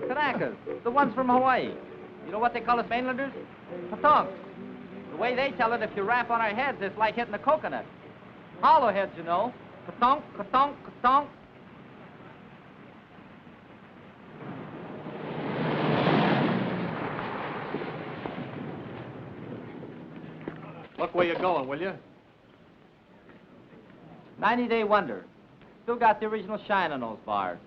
Kanakas, the ones from Hawaii. You know what they call us mainlanders? Patonks. The way they tell it, if you rap on our heads, it's like hitting a coconut. Hollow heads, you know. Katonk, katonk, katonk. Look where you're going, will you? 90-day wonder. Still got the original shine on those bars.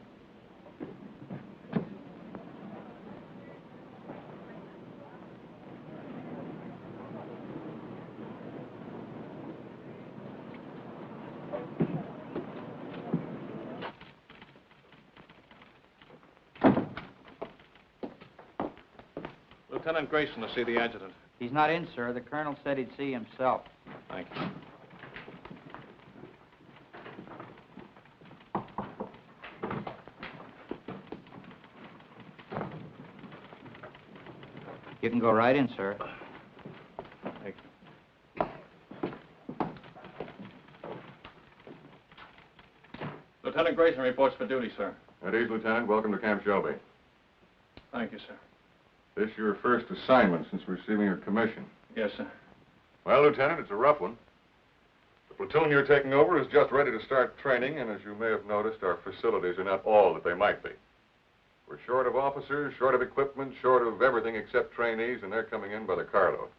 Lieutenant Grayson to see the adjutant. He's not in, sir. The colonel said he'd see himself. Thank you. You can go right in, sir. Thank you. Lieutenant Grayson reports for duty, sir. At ease, Lieutenant. Welcome to Camp Shelby. Thank you, sir. This your first assignment since receiving your commission? Yes, sir. Well, Lieutenant, it's a rough one. The platoon you're taking over is just ready to start training, and as you may have noticed, our facilities are not all that they might be. We're short of officers, short of equipment, short of everything except trainees, and they're coming in by the carload.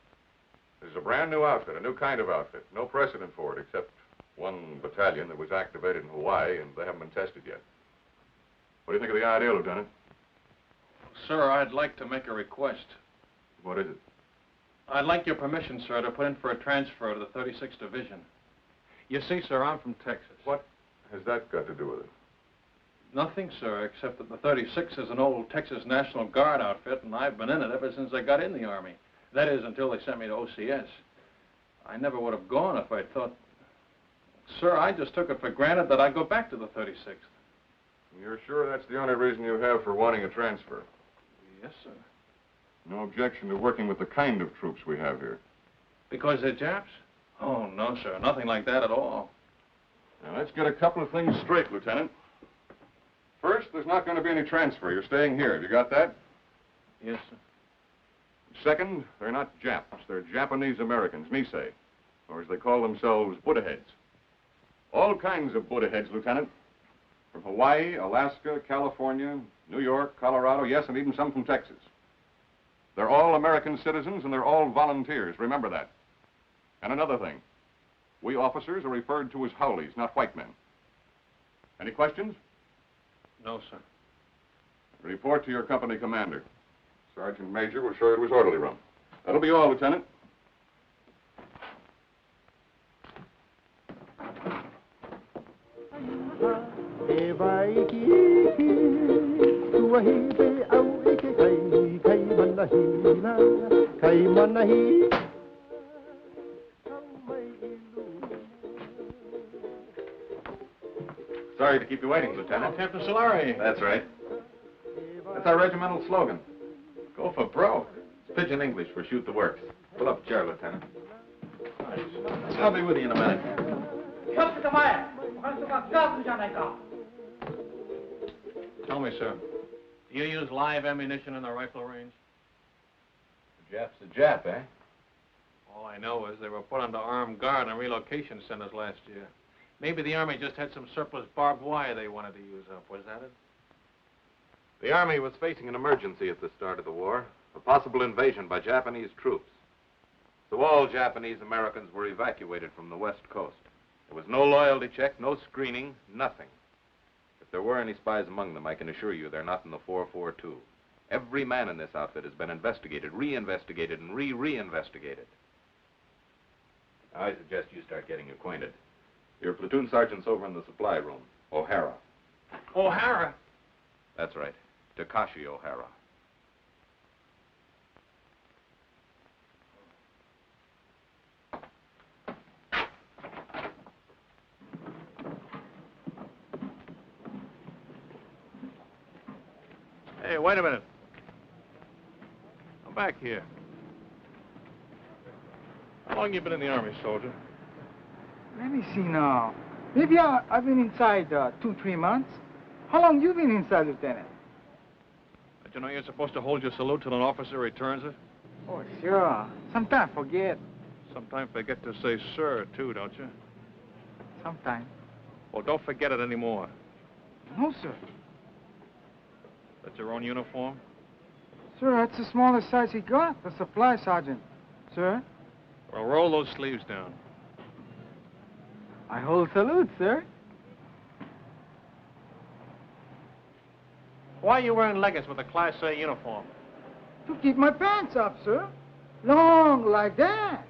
This is a brand new outfit, a new kind of outfit. No precedent for it except one battalion that was activated in Hawaii, and they haven't been tested yet. What do you think of the idea, Lieutenant? Sir, I'd like to make a request. What is it? I'd like your permission, sir, to put in for a transfer to the 36th Division. You see, sir, I'm from Texas. What has that got to do with it? Nothing, sir, except that the 36th is an old Texas National Guard outfit, and I've been in it ever since I got in the Army. That is, until they sent me to OCS. I never would have gone if I'd thought... Sir, I just took it for granted that I'd go back to the 36th. You're sure that's the only reason you have for wanting a transfer? Yes, sir. No objection to working with the kind of troops we have here? Because they're Japs? Oh, no, sir. Nothing like that at all. Now, let's get a couple of things straight, Lieutenant. First, there's not going to be any transfer. You're staying here. Have you got that? Yes, sir. Second, they're not Japs. They're Japanese Americans, Nisei, or as they call themselves, Buddha heads. All kinds of Buddha heads, Lieutenant. From Hawaii, Alaska, California, New York, Colorado, yes, and even some from Texas. They're all American citizens, and they're all volunteers. Remember that. And another thing. We officers are referred to as Howleys, not white men. Any questions? No, sir. Report to your company commander. Sergeant Major will show you to his orderly room. That'll be all, Lieutenant. Sorry to keep you waiting, Lieutenant. Oh, Captain Solari. That's right. That's our regimental slogan. Go for broke. It's pidgin English for shoot the works. Pull up a chair, Lieutenant. I'll be with you in a minute. Tell me, sir, do you use live ammunition in the rifle range? The Jap's a Jap, eh? All I know is they were put under armed guard in relocation centers last year. Maybe the Army just had some surplus barbed wire they wanted to use up. Was that it? The Army was facing an emergency at the start of the war, a possible invasion by Japanese troops. So all Japanese Americans were evacuated from the West Coast. There was no loyalty check, no screening, nothing. If there were any spies among them, I can assure you they're not in the 442. Every man in this outfit has been investigated, re-investigated, and re-re-investigated. I suggest you start getting acquainted. Your platoon sergeant's over in the supply room, O'Hara. O'Hara? That's right, Takashi O'Hara. Hey, wait a minute. Come back here. How long you been in the Army, soldier? Let me see now. Maybe I've been inside 2-3 months. How long you been inside, Lieutenant? Don't you know you're supposed to hold your salute till an officer returns it? Oh, sure. Sometimes forget. Sometimes forget to say sir, too, don't you? Sometimes. Well, don't forget it anymore. No, sir. That's your own uniform? Sir, that's the smallest size he got, the supply sergeant. Sir? Well, roll those sleeves down. I hold salute, sir. Why are you wearing leggings with a Class A uniform? To keep my pants up, sir. Long like that.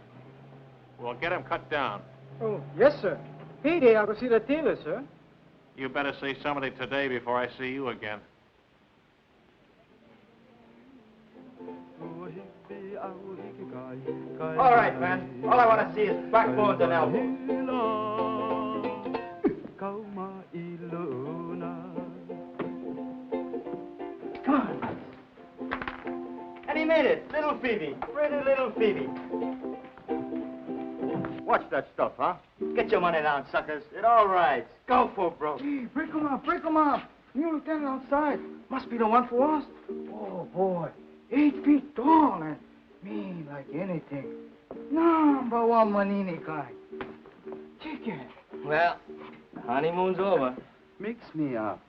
Well, get them cut down. Oh, yes, sir. Hey there, I'll go see the tailor, sir. You better see somebody today before I see you again. All right, man. All I want to see is backbones and elbows. Come on. And he made it. Little Phoebe. Pretty little Phoebe. Watch that stuff, huh? Get your money down, suckers. It all rides. Go for broke. Hey, break 'em up, break 'em up. New lieutenant outside. Must be the one for us. Oh, boy. 8 feet tall and mean like anything. Number one Manini kind. Chicken. Well, the honeymoon's over. Mix me up.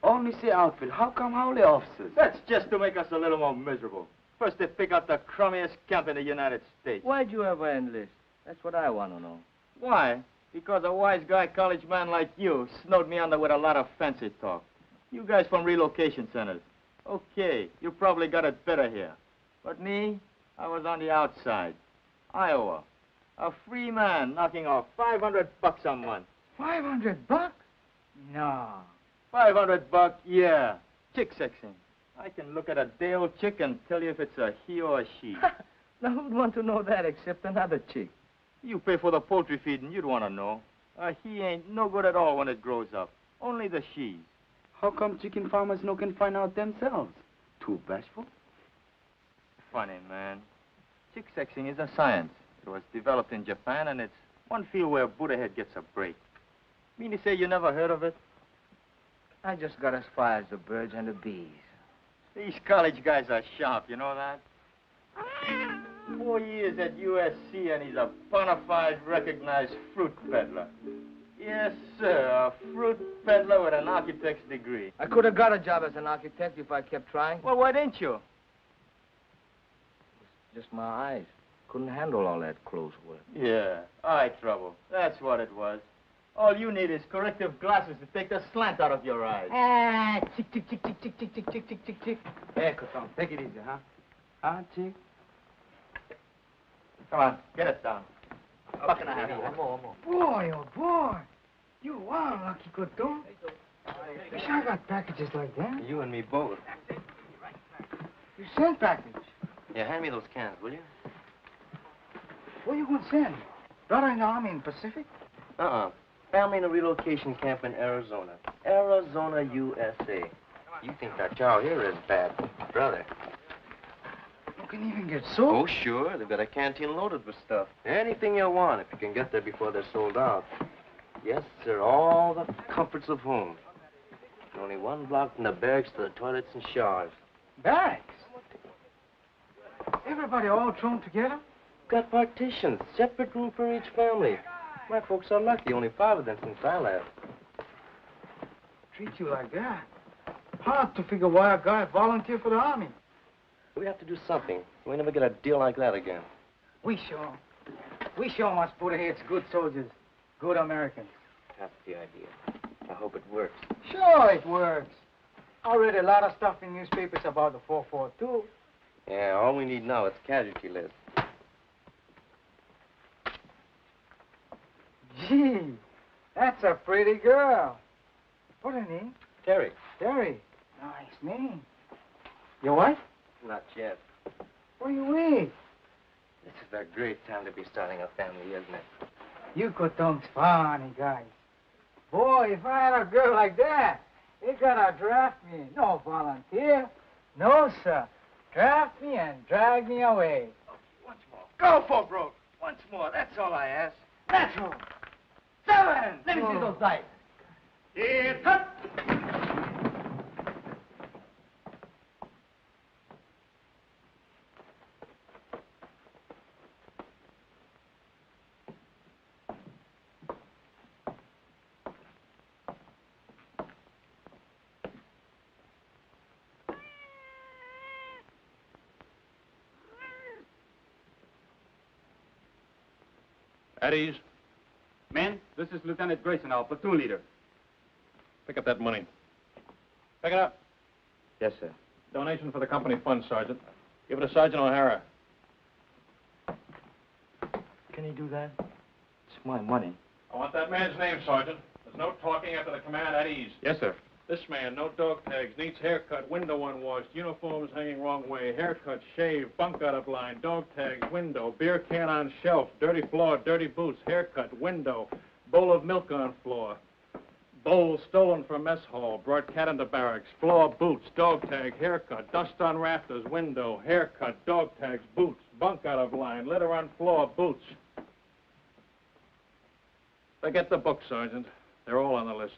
Only say outfit. How come hourly officers? That's just to make us a little more miserable. First they pick out the crummiest camp in the United States. Why'd you ever enlist? That's what I want to know. Why? Because a wise guy college man like you snowed me under with a lot of fancy talk. You guys from relocation centers. Okay, you probably got it better here. But me, I was on the outside. Iowa. A free man knocking off $500 a month. $500? No. $500, yeah. Chick sexing. I can look at a day-old chick and tell you if it's a he or a she. Now, who'd want to know that except another chick? You pay for the poultry feeding, you'd want to know. He ain't no good at all when it grows up. Only the she's. How come chicken farmers no can find out themselves? Too bashful? Funny, man. Chick sexing is a science. It was developed in Japan, and it's one field where Buddha head gets a break. Mean to say you never heard of it? I just got as far as the birds and the bees. These college guys are sharp, you know that? 4 years at USC, and he's a bona fide recognized fruit peddler. Yes, sir, a fruit peddler with an architect's degree. I could have got a job as an architect if I kept trying. Well, why didn't you? Just my eyes. Couldn't handle all that close work. Yeah, eye trouble. That's what it was. All you need is corrective glasses to take the slant out of your eyes. Ah, chick, chick, chick, chick, chick, chick, chick, chick, chick, chick, chick. Hey, Coton, take it easy, huh? Huh, chick? Come on, get it down. Buck and a half. Boy, oh, boy. You are lucky, Coton. Wish I got packages like that. You and me both. You send package. Yeah, hand me those cans, will you? Where you gonna send? Brother in the Army in Pacific? Family in a relocation camp in Arizona. Arizona, USA. You think that chow here is bad, brother. You can even get soap. Oh, sure. They've got a canteen loaded with stuff. Anything you want if you can get there before they're sold out. Yes, sir. All the comforts of home. And only one block from the barracks to the toilets and showers. Barracks? Everybody all thrown together? Got partitions. Separate room for each family. My folks are lucky. Only 5 of them since I left. Treat you like that. Hard to figure why a guy volunteered for the Army. We have to do something. We never get a deal like that again. We sure must put ahead good soldiers, good Americans. That's the idea. I hope it works. Sure it works. I read a lot of stuff in newspapers about the 442. Yeah, all we need now is casualty list. Gee, that's a pretty girl. What's her name? Terry. Terry. Nice name. Your wife? Not yet. What do you wait? This is a great time to be starting a family, isn't it? You Coton's funny guys. Boy, if I had a girl like that, they gotta draft me. No volunteer. No, sir. Draft me and drag me away. Once more. Go for broke. Once more. That's all I ask. That's all. 7. Let me see those dice. Here, cut. At ease. Men, this is Lieutenant Grayson, our platoon leader. Pick up that money. Pick it up. Yes, sir. Donation for the company fund, Sergeant. Give it to Sergeant O'Hara. Can you do that? It's my money. I want that man's name, Sergeant. There's no talking after the command at ease. Yes, sir. This man, no dog tags, needs haircut, window unwashed, uniforms hanging wrong way, haircut, shave, bunk out of line, dog tags, window, beer can on shelf, dirty floor, dirty boots, haircut, window, bowl of milk on floor, bowl stolen from mess hall, brought cat into barracks, floor, boots, dog tag, haircut, dust on rafters, window, haircut, dog tags, boots, bunk out of line, litter on floor, boots. Forget the book, Sergeant. They're all on the list.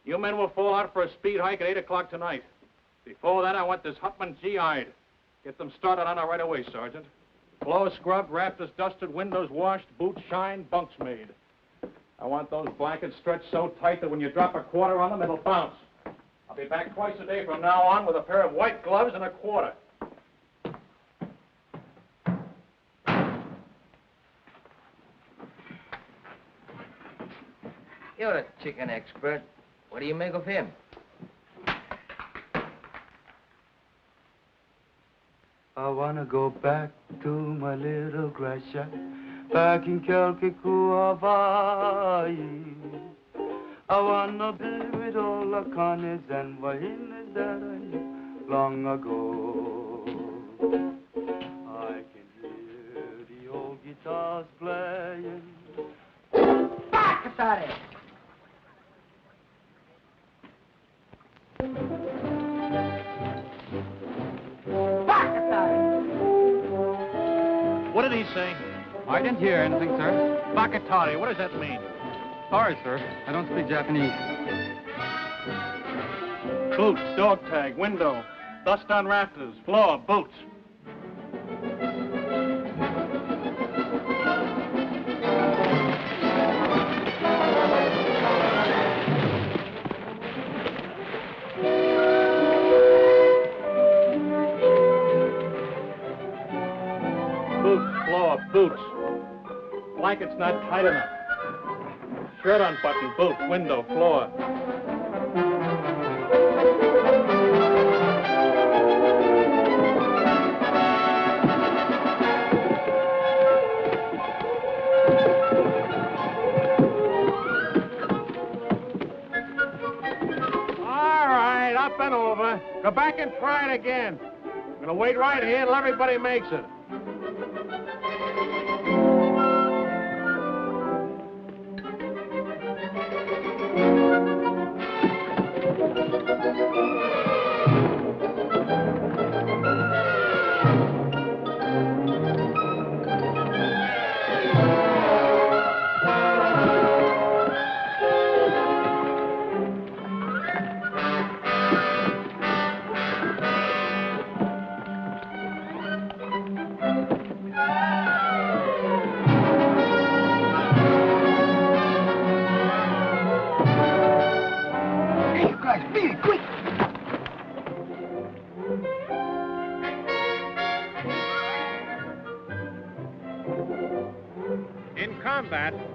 You men will fall out for a speed hike at 8 o'clock tonight. Before that, I want this Hutman GI'd. Get them started on it right away, Sergeant. Floor scrubbed, rafters dusted, windows washed, boots shined, bunks made. I want those blankets stretched so tight that when you drop a quarter on them, it'll bounce. I'll be back twice a day from now on with a pair of white gloves and a quarter. You're a chicken expert. What do you make of him? I wanna go back to my little grass shack back in Kelkiku, Hawaii. I wanna be with all the Connies and Wahinas that I knew long ago. I can hear the old guitars playing. Back at it! What did he say? I didn't hear anything, sir. Bakatari, what does that mean? Sorry, sir. I don't speak Japanese. Boots, dog tag, window, dust on rafters, floor, boots. Boots. Blanket's not tight enough. Shirt unbuttoned, boots, window, floor. All right, up and over. Go back and try it again. I'm gonna wait right here until everybody makes it.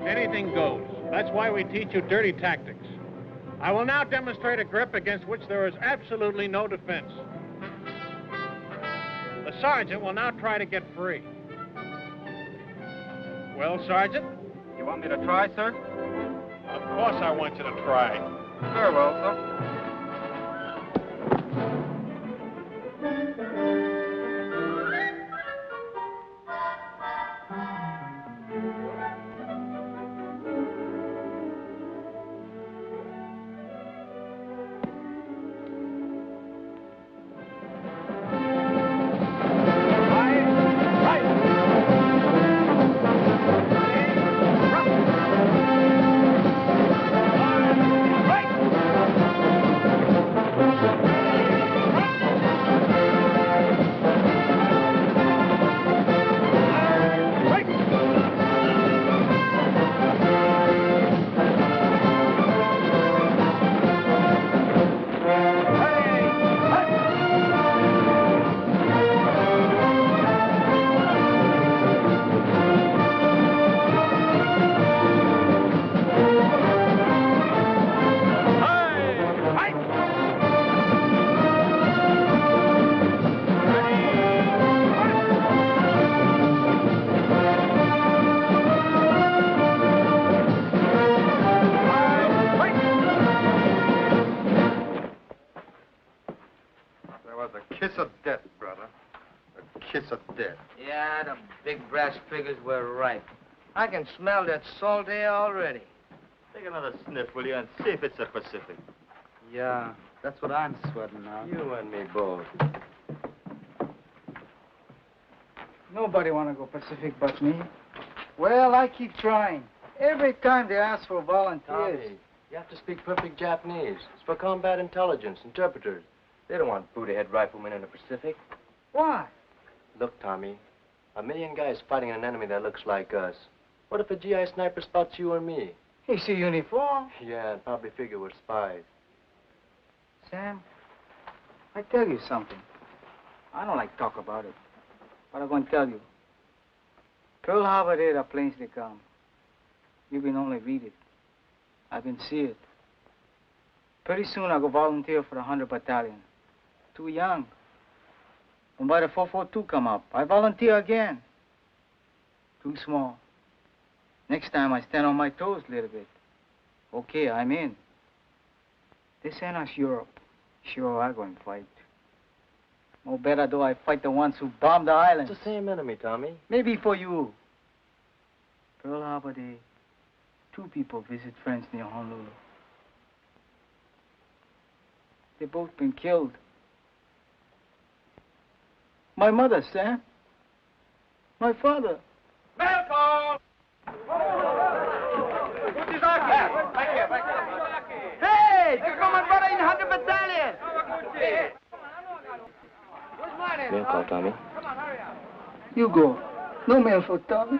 Anything goes. That's why we teach you dirty tactics. I will now demonstrate a grip against which there is absolutely no defense. The sergeant will now try to get free. Well, Sergeant? You want me to try, sir? Of course I want you to try. Very well, sir. Ah, the big brass figures were right. I can smell that salt air already. Take another sniff, will you, and see if it's the Pacific. Yeah, that's what I'm sweating now. You and me both. Nobody want to go Pacific but me. Well, I keep trying. Every time they ask for volunteers. Tommy, you have to speak perfect Japanese. It's for combat intelligence, interpreters. They don't want Buddha-head riflemen in the Pacific. Why? Look, Tommy, 1,000,000 guys fighting an enemy that looks like us. What if a GI sniper spots you or me? He see uniform. Yeah, and probably figure we're spies. Sam, I tell you something. I don't like talk about it, but I'm going to tell you. Pearl Harbor there, the planes they come. You can only read it. I've been see it. Pretty soon I'll go volunteer for the 100 Battalion. Too young. When by the 442 come up, I volunteer again. Too small. Next time I stand on my toes a little bit. Okay, I'm in. They send us Europe. Sure, I'm going to fight. No better do I fight the ones who bombed the island. It's the same enemy, Tommy. Maybe for you. Pearl Harbor Day, 2 people visit friends near Honolulu. They both been killed. My mother, Sam. My father. Malcolm! Hey, there come my brother in 100 Battalion! Mail call, Tommy. You go. No mail for Tommy.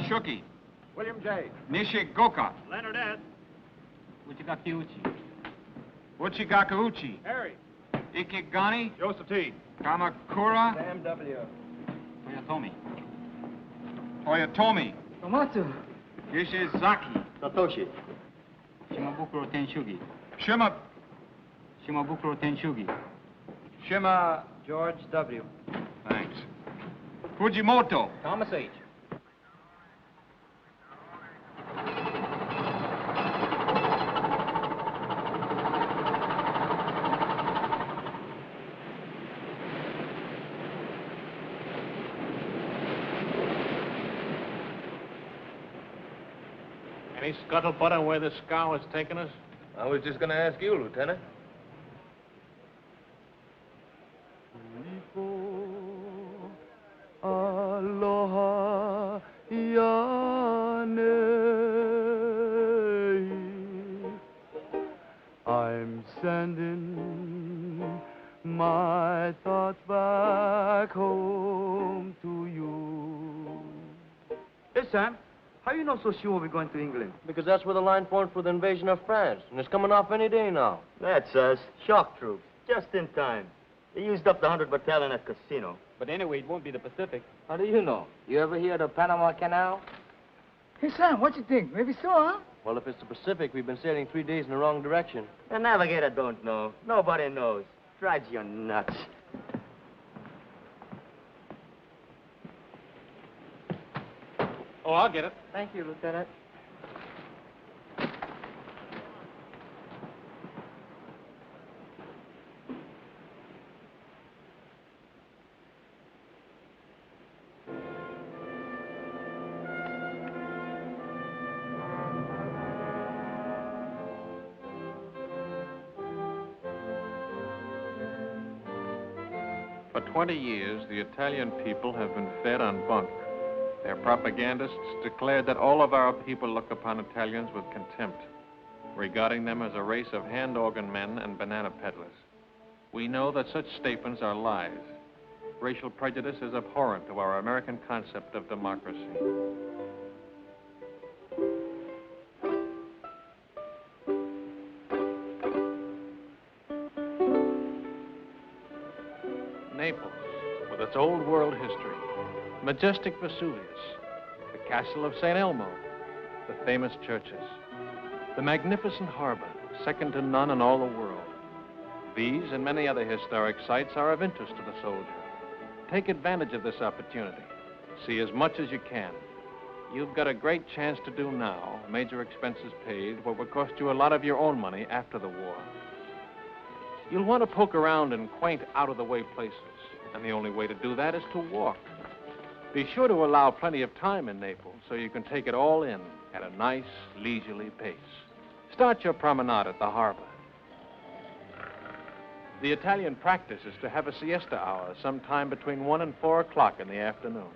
Shuki. William J. Nishigoka. Leonard S. Uchigakiuchi. Uchigakauchi. Harry. Ikigani. Joseph T. Kamakura. Sam W. Toyotomi. Toyotomi. Tomatsu. Yishizaki. Satoshi. Shimabukuro Tenshugi. Shima. Shimabukuro Tenshugi. Shima. George W. Thanks. Fujimoto. Thomas H. Any scuttlebutt on where this scow is taking us? I was just going to ask you, Lieutenant. Aloha Yane. I'm sending my thoughts back home to you. Hey, Sam, how you know so sure we're going to England? Because that's where the line formed for the invasion of France, and it's coming off any day now. That's us. Shock troops. Just in time. They used up the 100 Battalion at Casino. But anyway, it won't be the Pacific. How do you know? You ever hear of the Panama Canal? Hey, Sam, what you think? Maybe so, huh? Well, if it's the Pacific, we've been sailing 3 days in the wrong direction. The navigator don't know. Nobody knows. Drives you nuts. Oh, I'll get it. Thank you, Lieutenant. For 20 years, the Italian people have been fed on bunk. Their propagandists declared that all of our people look upon Italians with contempt, regarding them as a race of hand organ men and banana peddlers. We know that such statements are lies. racial prejudice is abhorrent to our American concept of democracy. Naples, with its old world history, majestic Vesuvius, the castle of St. Elmo, the famous churches, the magnificent harbor, second to none in all the world. These and many other historic sites are of interest to the soldier. Take advantage of this opportunity. See as much as you can. You've got a great chance to do now, major expenses paid, what will cost you a lot of your own money after the war. You'll want to poke around in quaint, out-of-the-way places, and the only way to do that is to walk. Be sure to allow plenty of time in Naples so you can take it all in at a nice, leisurely pace. Start your promenade at the harbor. The Italian practice is to have a siesta hour sometime between 1 and 4 o'clock in the afternoon.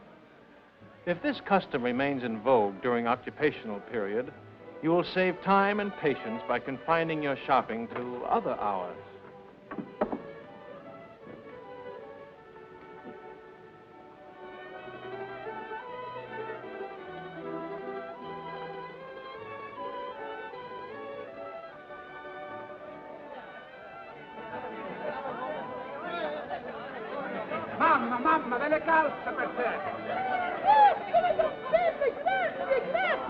If this custom remains in vogue during occupational period, you will save time and patience by confining your shopping to other hours. Mamma, delle calze per te!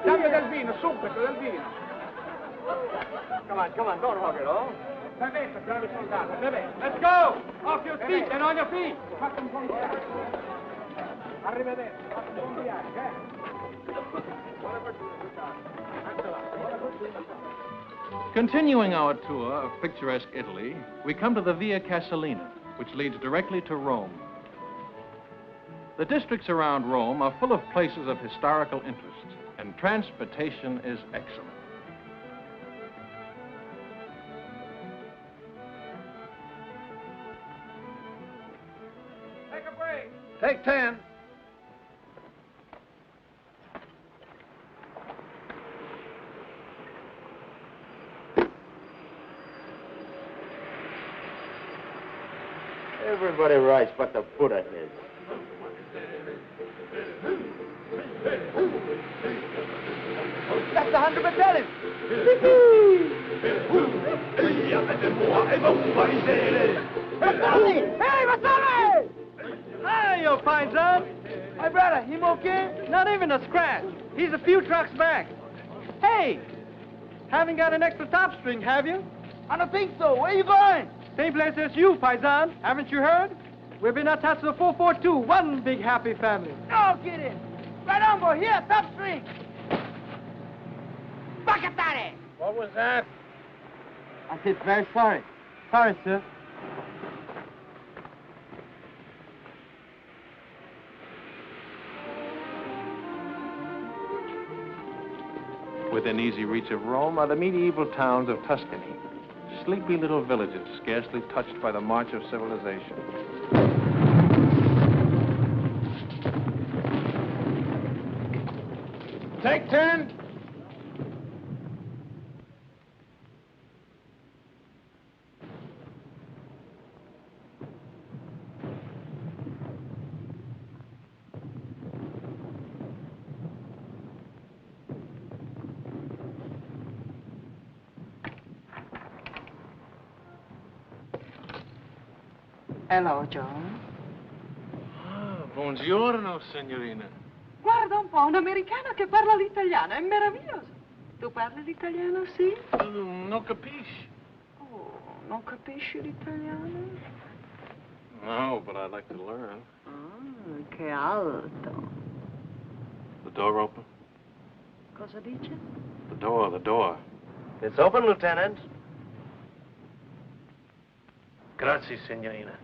Dammi del vino, subito, del vino! Come on, don't hog it all. Bevete, bravi soldati, bevete. Let's go! Off your feet and on your feet! Fate un buon viaggio. Arrivederci, fate un buon viaggio, Buona fortuna, soldati. Continuing our tour of picturesque Italy, we come to the Via Casalina, which leads directly to Rome. The districts around Rome are full of places of historical interest, and transportation is excellent. Take a break. Take 10. Everybody rides but the Buddha heads. That's the 100 battalion. Hey, what's up? Hi, you fine son. My brother, him okay? Not even a scratch. He's a few trucks back. Hey, haven't got an extra top string, have you? I don't think so. Where you going? Same place as you, Paisan. Haven't you heard? We've been attached to the 442, one big happy family. No kidding. Right on, boy. Here, top string. Bacatare. What was that? I said very sorry. Sorry, sir. Within easy reach of Rome are the medieval towns of Tuscany. Sleepy little villages, scarcely touched by the march of civilization. Take 10. Hello, John. Ah, buongiorno, signorina. Guarda un po', un americano che parla l'italiano, è meraviglioso. Tu parli l'italiano, sì? Non capisci? Oh, non capisci l'italiano? No, but I'd like to learn. Ah, che alto. The door open? Cosa dice? The door. It's open, Lieutenant. Grazie, signorina.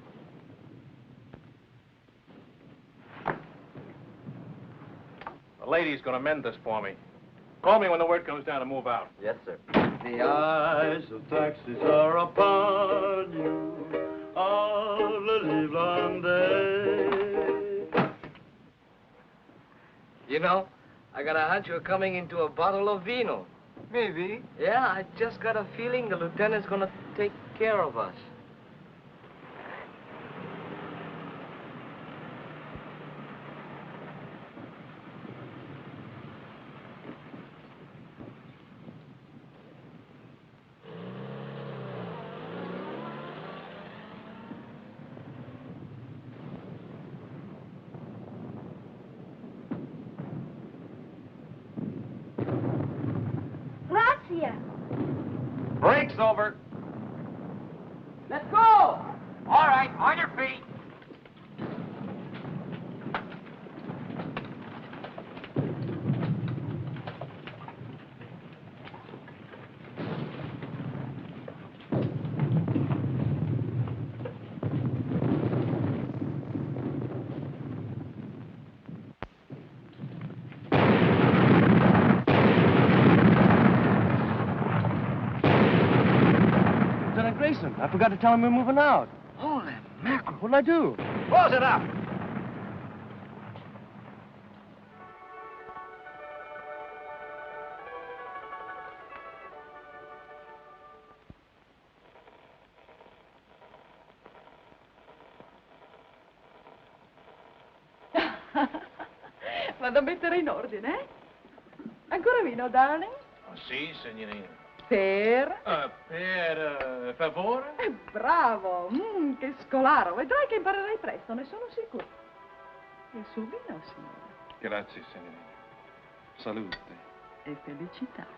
The lady's gonna mend this for me. Call me when the word comes down to move out. Yes, sir. The eyes of taxis are upon you all the livelong day. You know, I got a hunch you're coming into a bottle of vino. Maybe. Yeah, I just got a feeling the lieutenant's gonna take care of us. via. Break's over. Let's go! All right, on your feet. Lieutenant Grayson, I forgot to tell him we're moving out. Holy mackerel. What'll I do? Close it up. Vado a mettere in ordine, eh? Ancora vino, darling? Oh, sì, signorina. Per? Per favore? Bravo! Che scolaro! Vedrai che imparerai presto, ne sono sicuro. Il suo vino, signore. Grazie, signorina. Salute. E felicità.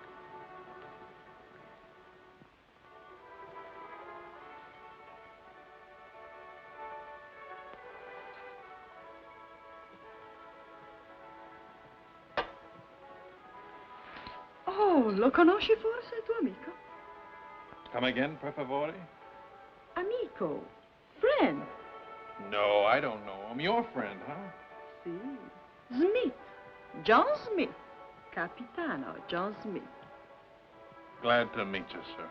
Oh, lo conosci forse il tuo amico? Come again, per favore? Amico. Friend. No, I don't know him. Your friend, huh? Sì. Smith. John Smith. Capitano John Smith. Glad to meet you, sir.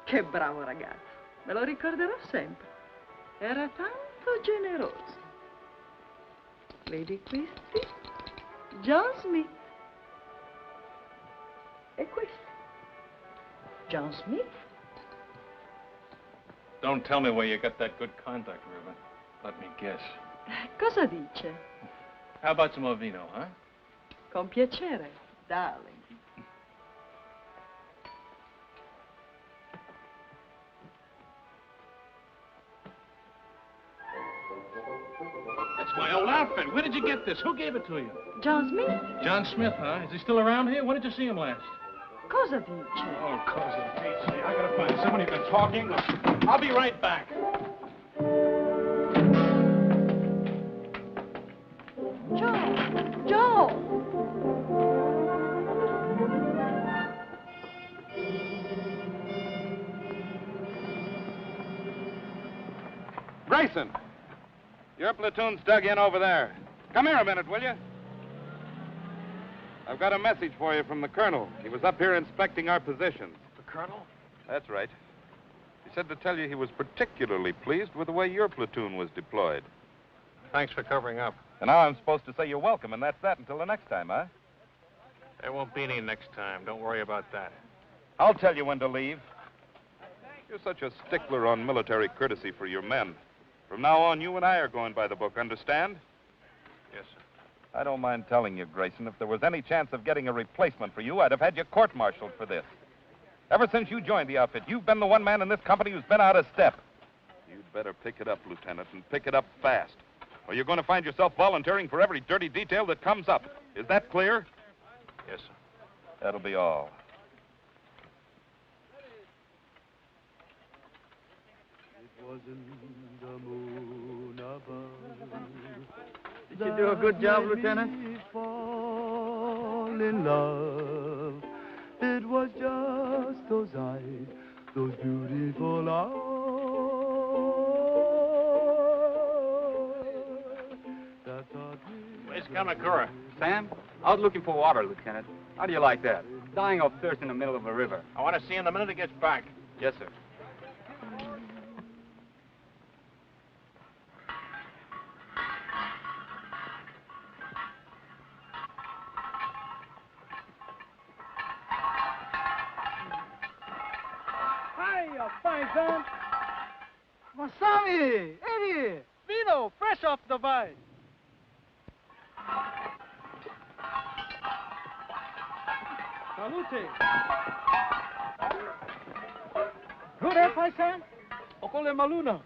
Che bravo ragazzo. Me lo ricorderò sempre. Era tanto generoso. Vedi questi? John Smith. E questo? John Smith. Don't tell me where you got that good contact ribbon. Let me guess. Cosa dice? How about some more vino, huh? Con piacere, darling. That's my old outfit. Where did you get this? Who gave it to you? John Smith? John Smith, huh? Is he still around here? When did you see him last? Cosa dice? Oh, cousin, Pete, I gotta find someone who can talk English. I'll be right back. Joe! Grayson, your platoon's dug in over there. Come here a minute, will you? I've got a message for you from the colonel. He was up here inspecting our positions. The colonel? That's right. He said to tell you he was particularly pleased with the way your platoon was deployed. Thanks for covering up. And now I'm supposed to say you're welcome, and that's that until the next time, huh? There won't be any next time. Don't worry about that. I'll tell you when to leave. You're such a stickler on military courtesy for your men. From now on, you and I are going by the book, understand? Yes, sir. I don't mind telling you, Grayson, if there was any chance of getting a replacement for you, I'd have had you court-martialed for this. Ever since you joined the outfit, you've been the one man in this company who's been out of step. You'd better pick it up, Lieutenant, and pick it up fast. Or you're going to find yourself volunteering for every dirty detail that comes up. Is that clear? Yes, sir. That'll be all. It wasn't the moon above. Did you do a good job, Lieutenant? Fall in love. It was just those eyes, those beautiful eyes. Where's Kamakura? Sam, out looking for water, Lieutenant. How do you like that? Dying of thirst in the middle of a river. I want to see him the minute he gets back. Yes, sir. Hiya, fine son. Masami, Eddie, vino, fresh off the vine. Salute. Good, eh, paisan? Okole maluna.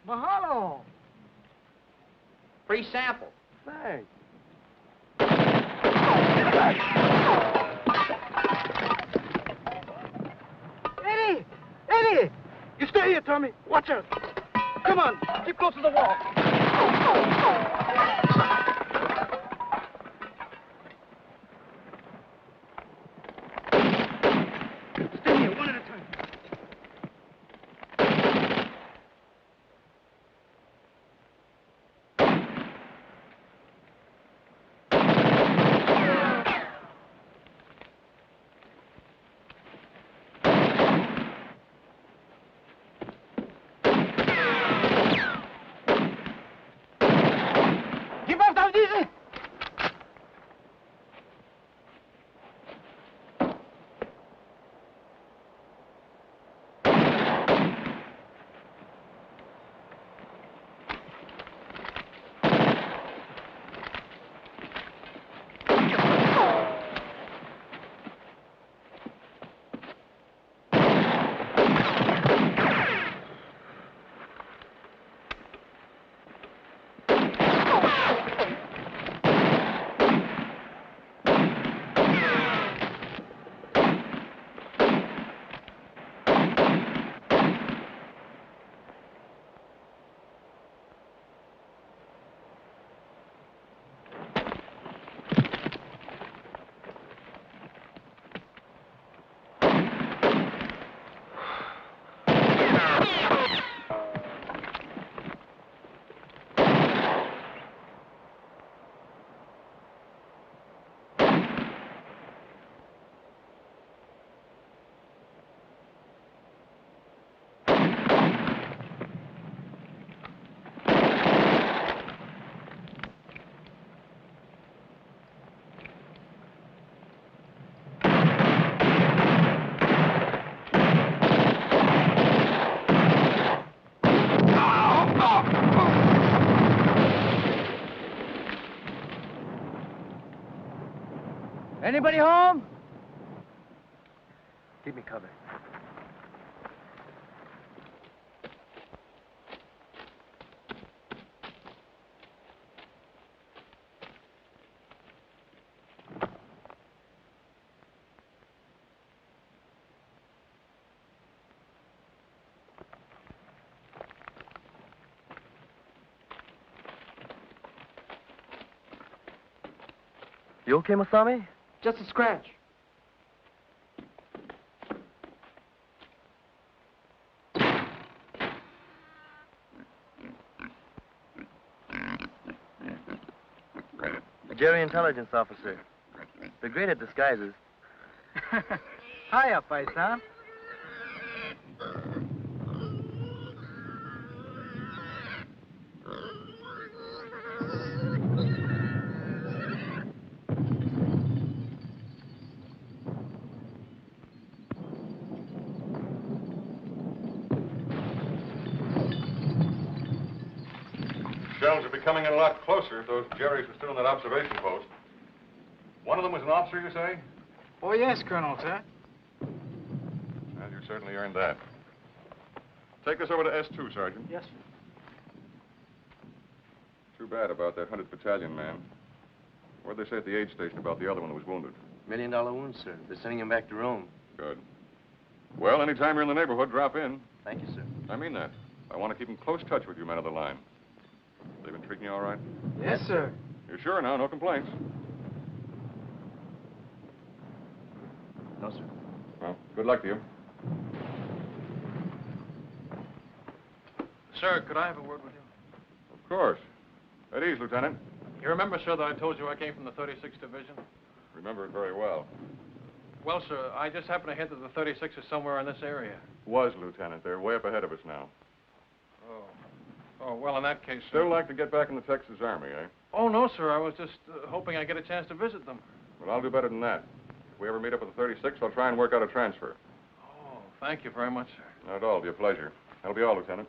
Mahalo. Free sample. Thanks. Steady! You stay here, Tommy. Watch out. Come on, keep close to the wall. Stay here, one at a time. Anybody home? Keep me covered. You okay, Masami? Just a scratch. Jerry, intelligence officer. They're great at disguises. Hiya, paisan. Shells are becoming a lot closer if those Jerrys were still in that observation post. One of them was an officer, you say? Oh, yes, Colonel, sir. Well, you certainly earned that. Take this over to S2, Sergeant. Yes, sir. Too bad about that 100th Battalion man. What'd they say at the aid station about the other one who was wounded? $1 million wound, sir. They're sending him back to Rome. Good. Well, anytime you're in the neighborhood, drop in. Thank you, sir. I mean that. I want to keep in close touch with you men of the line. They've been treating you all right? Yes, sir. You're sure now? No complaints? No, sir. Well, good luck to you. Sir, could I have a word with you? Of course. At ease, Lieutenant. You remember, sir, that I told you I came from the 36th Division? Remember it very well. Well, sir, I just happened to hint that the 36th is somewhere in this area. Was, Lieutenant. They're way up ahead of us now. Oh, well, in that case, Still sir. like to get back in the Texas Army, eh? Oh, no, sir. I was just hoping I'd get a chance to visit them. Well, I'll do better than that. If we ever meet up with the 36th, I'll try and work out a transfer. Oh, thank you very much, sir. Not at all. It'll be a pleasure. That'll be all, Lieutenant.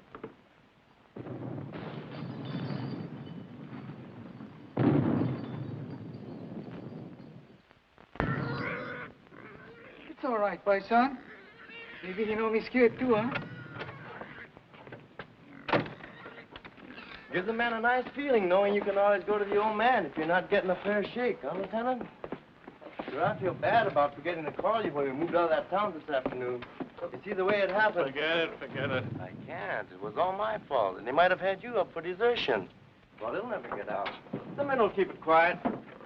It's all right, paisan. Maybe he know me scared too, huh? Gives the man a nice feeling knowing you can always go to the old man if you're not getting a fair shake, huh, Lieutenant? Sir, I feel bad about forgetting to call you when we moved out of that town this afternoon. You see, the way it happened... Forget it. I can't. It was all my fault, and they might have had you up for desertion. Well, they'll never get out. The men will keep it quiet.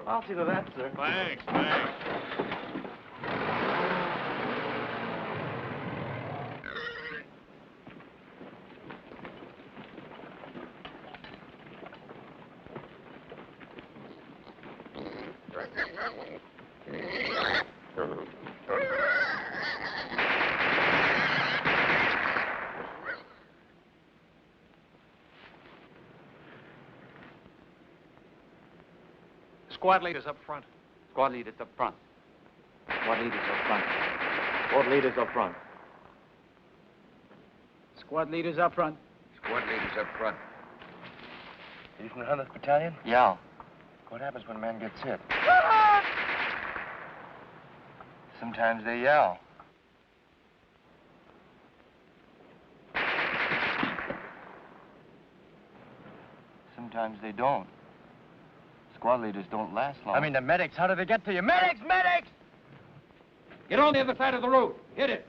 I'll see to that, sir. Thanks. Squad leaders up front. Squad leaders up front. Squad leaders up front. Squad leaders up front. Squad leaders up front. Squad leaders up front. Are you from the 100th Battalion? Yeah. What happens when a man gets hit? Sometimes they yell. Sometimes they don't. Squad leaders don't last long. I mean, the medics, how do they get to you? Medics! Medics! Get on the other side of the road. Hit it.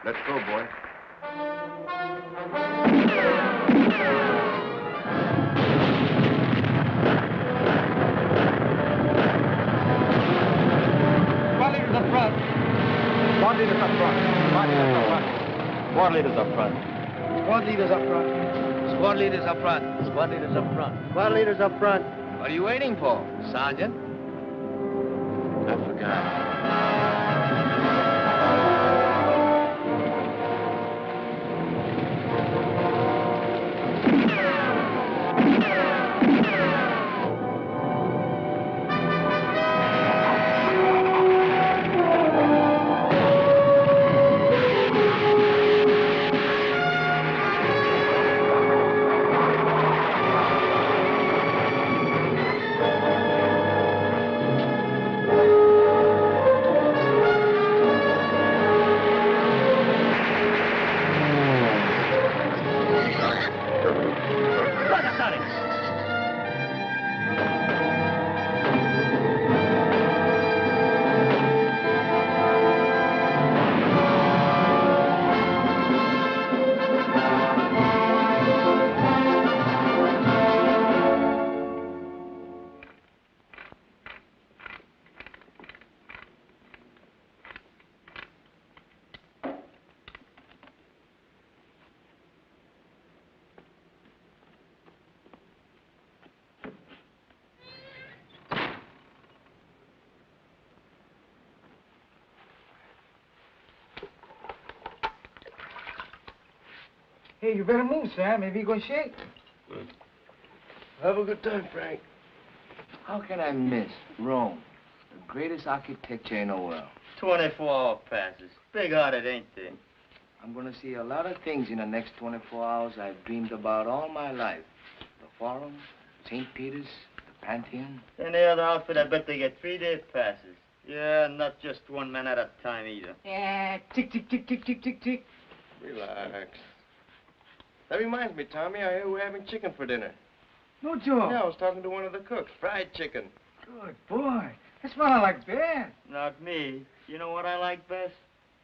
Let's go, boy. Squad leaders up front. Squad leaders up front. Squad leaders up front. Squad leaders up front. Squad leaders up front. Squad leaders up front. Squad leaders up front. What are you waiting for, Sergeant? I forgot. Hey, you better move, Sam. Maybe you're going to shake. Have a good time, Frank. How can I miss Rome, the greatest architecture in the world? 24-hour passes. Big-hearted, ain't they? I'm going to see a lot of things in the next 24 hours I've dreamed about all my life. The Forum, St. Peter's, the Pantheon. And the other outfit, I bet they get 3-day passes. Yeah, not just one man at a time either. Yeah, tick, tick, tick, tick, tick, tick, tick. Relax. That reminds me, Tommy, I hear we're having chicken for dinner. No joke. Yeah, I was talking to one of the cooks. Fried chicken. Good boy. That's what I like best. Not me. You know what I like best?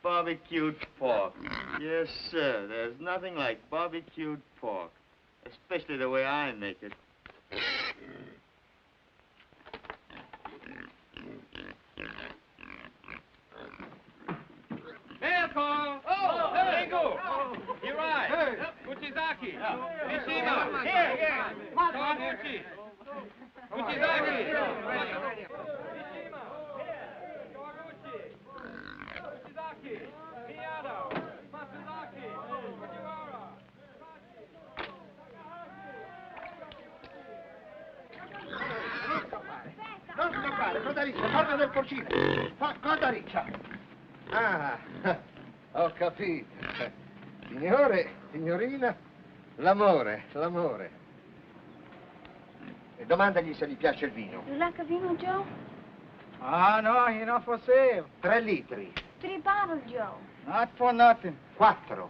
Barbecued pork. Yes, sir. There's nothing like barbecued pork. Especially the way I make it. Hey, Carl! Oh, hey, go! You're right. Hey. Uchizaki. Mishima. Here. Tom Uchi. Uchizaki. Uchizaki. Miyado. Matsuzaki. Fujiwara. Non scappare, coda riccia, porta del porcino. Coda riccia. Ah, ho capito. Signore, signorina, l'amore. E domandagli se gli piace il vino. You like a vino, Joe? Ah, no, you're not for sale. 3 litri, 3 bottles, Joe. Not for nothing. 4, 5,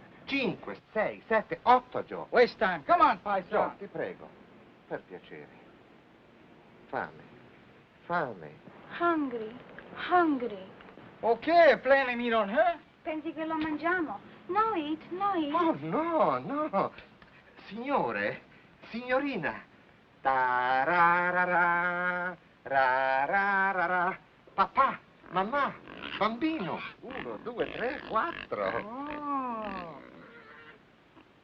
6, 7, 8, Joe. Waste time. Come on, Joe, paisa. ti prego, per piacere. Fame. Hungry. Ok, planning meat on her? Pensi che lo mangiamo? No eat, no eat. Oh, no, no. Signore, signorina. Ta-ra-ra-ra, ra-ra-ra-ra. Papà, mamma, bambino. 1, 2, 3, 4. Oh.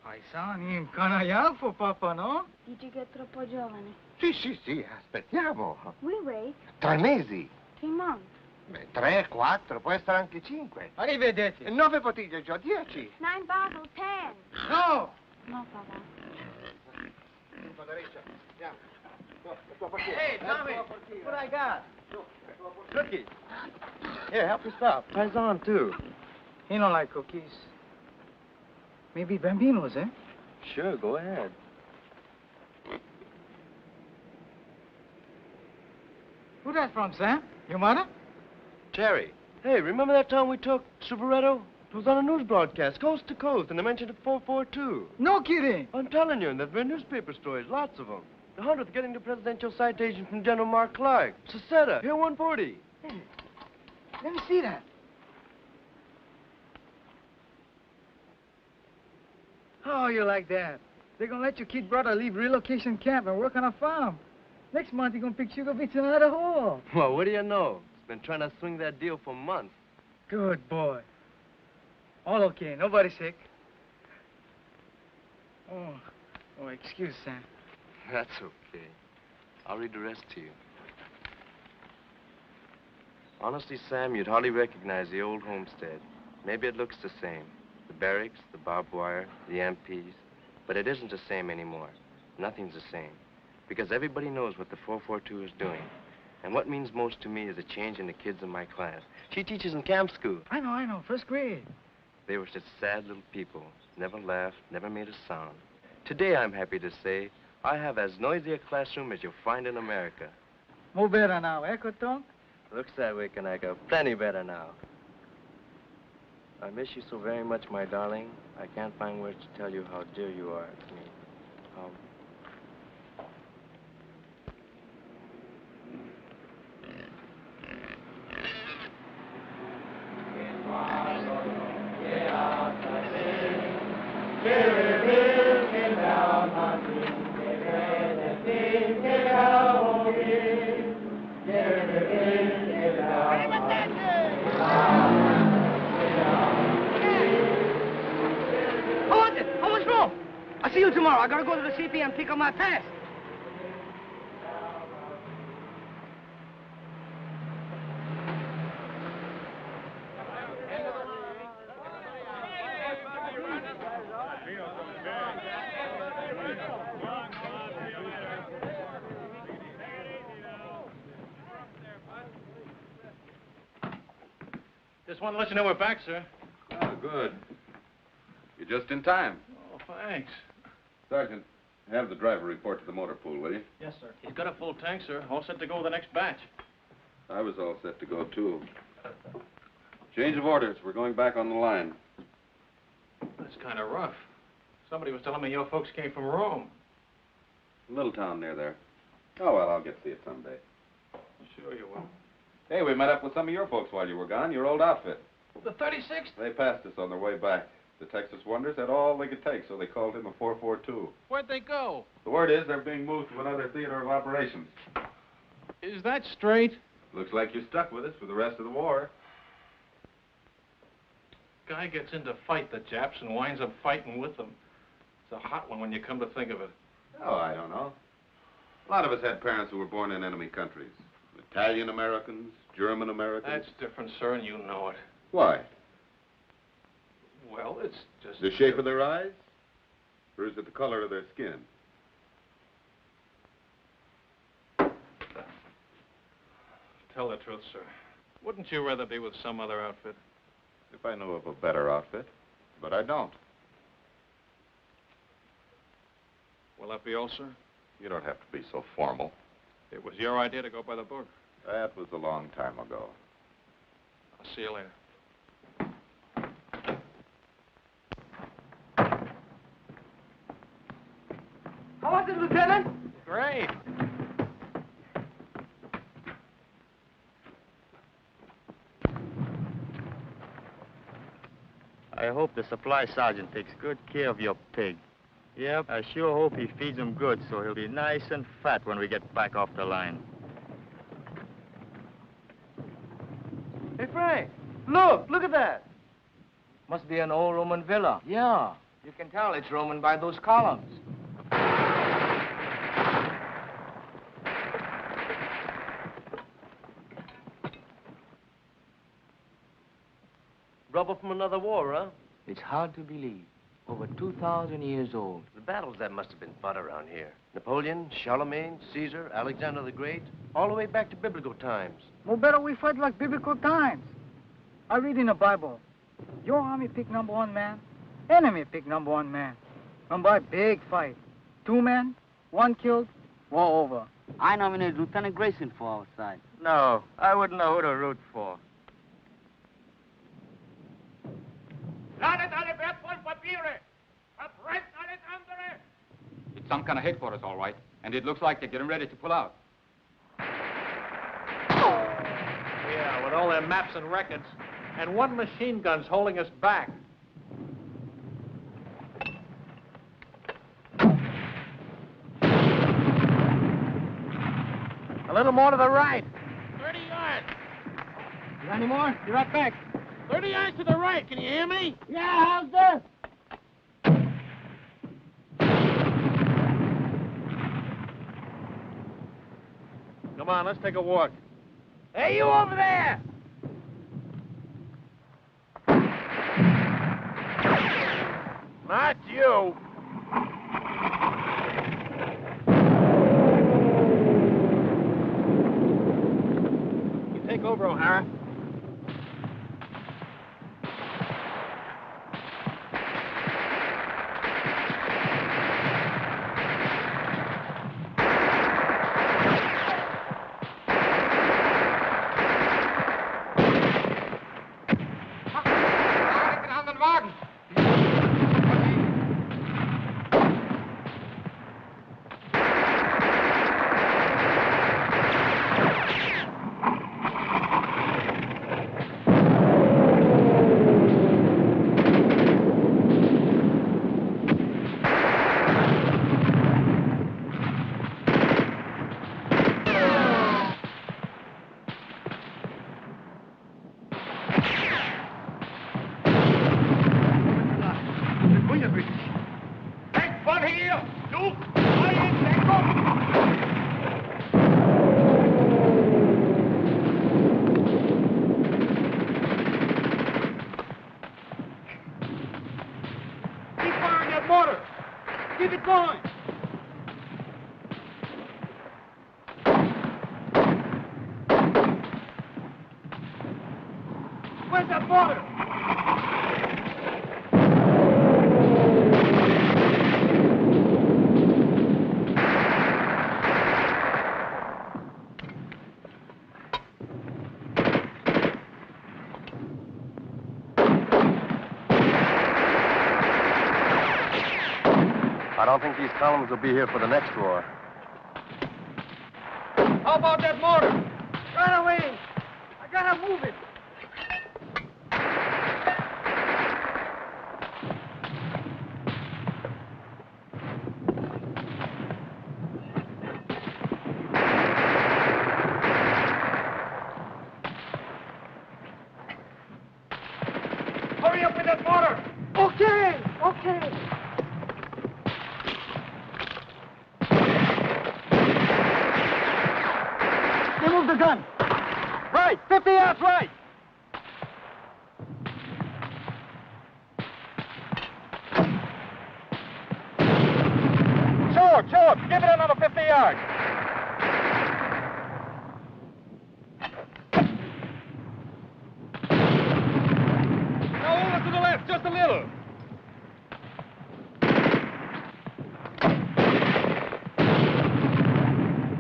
Paisani, canaiafo, Papa, no? Dici che è troppo giovane. Sì, sì, sì, aspettiamo. We wait 3 mesi. 3 months. Beh, 3, 4, può essere anche 5. Arrivederci. 9 bottiglie, già 10. 9 bottles, 10. No! No, papà. Hey, Tommy, what I got? Cookies. Here, help yourself. Paisan, too. He don't like cookies. Maybe Bambino's, eh? Sure, go ahead. Who that from, Sam? Your mother? Jerry. Hey, remember that time we took Superetto? It was on a news broadcast, coast to coast, and they mentioned it 442. No kidding. I'm telling you, and there've been newspaper stories, lots of them. The 100th getting the presidential citation from General Mark Clark. Seceta, here 140. Hey, let me see that. How you like that? They're gonna let your kid brother leave relocation camp and work on a farm. Next month, he's gonna pick sugar beets in another hole. Well, what do you know? He's been trying to swing that deal for months. Good boy. All okay, nobody sick. Oh, excuse, Sam. That's okay. I'll read the rest to you. Honestly, Sam, you'd hardly recognize the old homestead. Maybe it looks the same. The barracks, the barbed wire, the MPs. But it isn't the same anymore. Nothing's the same. Because everybody knows what the 442 is doing. And what means most to me is a change in the kids in my class. She teaches in camp school. I know, first grade. They were such sad little people. Never laughed, never made a sound. Today, I'm happy to say, I have as noisy a classroom as you'll find in America. More better now, eh, Cotton? Looks that way, Kanaka. Plenty better now. I miss you so very much, my darling. I can't find words to tell you how dear you are to me. What's wrong? I'll see you tomorrow. I gotta go to the CP and pick up my pass. Just want to let you know we're back, sir. Oh, good. You're just in time. Oh, thanks. Sergeant, have the driver report to the motor pool, will you? Yes, sir. He's got a full tank, sir. All set to go with the next batch. I was all set to go, too. Change of orders. We're going back on the line. That's kind of rough. Somebody was telling me your folks came from Rome. A little town near there. Oh, well, I'll get to see it someday. Sure you will. Hey, we met up with some of your folks while you were gone, your old outfit. The 36th? They passed us on their way back. The Texas Wonders had all they could take, so they called him a 442. Where'd they go? The word is they're being moved to another theater of operations. Is that straight? Looks like you're stuck with us for the rest of the war. Guy gets in to fight the Japs and winds up fighting with them. It's a hot one when you come to think of it. Oh, I don't know. A lot of us had parents who were born in enemy countries. Italian Americans, German Americans. That's different, sir, and you know it. Why? Well, it's just... The shape of their eyes? Or is it the color of their skin? Tell the truth, sir. Wouldn't you rather be with some other outfit? If I knew of a better outfit. But I don't. Will that be all, sir? You don't have to be so formal. It was your idea to go by the book. That was a long time ago. I'll see you later. How was it, Lieutenant? Great. I hope the supply sergeant takes good care of your pig. Yep, I sure hope he feeds him good so he'll be nice and fat when we get back off the line. Hey, Frank, look at that. Must be an old Roman villa. Yeah, you can tell it's Roman by those columns. Rubber from another war, huh? It's hard to believe. Over 2,000 years old. The battles that must have been fought around here. Napoleon, Charlemagne, Caesar, Alexander the Great, all the way back to biblical times. Well, better we fight like biblical times. I read in the Bible, your army pick number 1 man, enemy pick number 1 man. And by big fight, 2 men, 1 killed, war over. I nominated Lieutenant Grayson for our side. No, I wouldn't know who to root for. It's some kind of headquarters, all right. And it looks like they're getting ready to pull out. Yeah, with all their maps and records. And 1 machine gun's holding us back. A little more to the right. 30 yards. You got any more? Be right back. 30 yards to the right. Can you hear me? Yeah, how's this? Come on, let's take a walk. Hey, you over there! Not you. You take over, O'Hara. Keep it going. Where's that mortar? I don't think these columns will be here for the next war. How about that mortar? Right away. I gotta move it. Hurry up with that mortar. Okay, okay. Remove the gun. Right, 50 yards right. Sure. Give it another 50 yards. Now over to the left, just a little.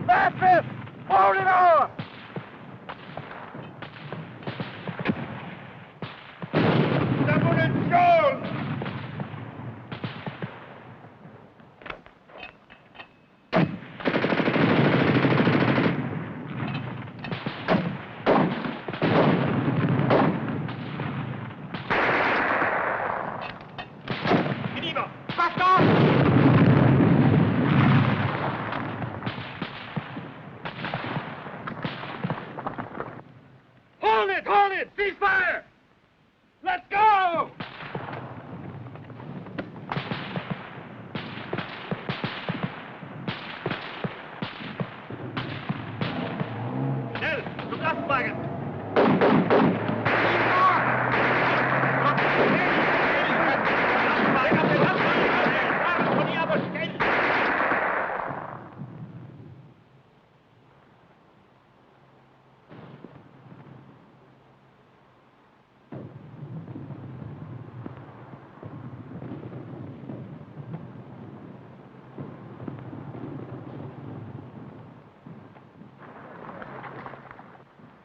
That's it. Hold it on. Double it, Jones.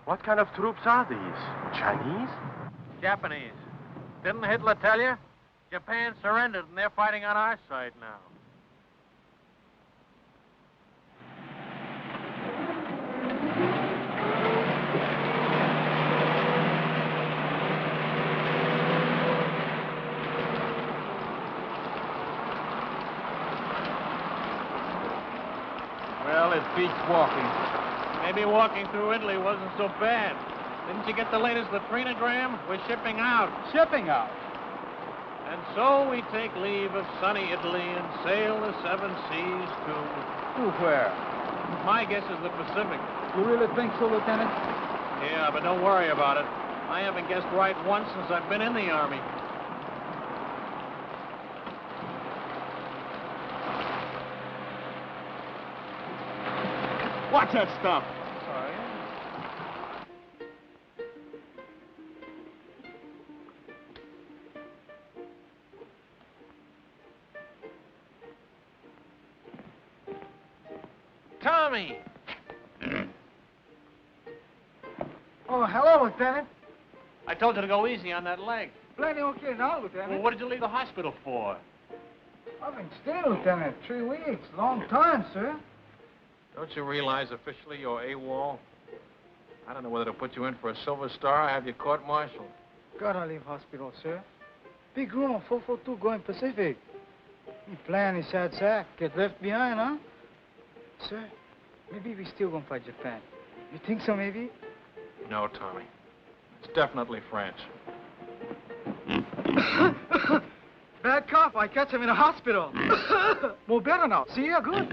What kind of troops are these? Chinese? Japanese. Didn't Hitler tell you? Japan surrendered and they're fighting on our side now. Well, it beats walking. Maybe walking through Italy wasn't so bad. Didn't you get the latest latrinogram? We're shipping out. Shipping out. And so we take leave of sunny Italy and sail the seven seas to... To where? My guess is the Pacific. You really think so, Lieutenant? Yeah, but don't worry about it. I haven't guessed right once since I've been in the Army. Watch that stuff. Sorry. Tommy! Oh, hello, Lieutenant. I told you to go easy on that leg. Plenty okay now, Lieutenant. Well, what did you leave the hospital for? I've been staying, Lieutenant. 3 weeks. Long time, sir. Don't you realize officially you're AWOL? I don't know whether to put you in for a Silver Star or have you court-martialed. Gotta leave hospital, sir. Big room, 442 going Pacific. Me plan is sad sack. Get left behind, huh? Sir, maybe we still gonna fight Japan. You think so, maybe? No, Tommy. It's definitely France. Bad cough. I catch him in a hospital. More better now. See ya? Good.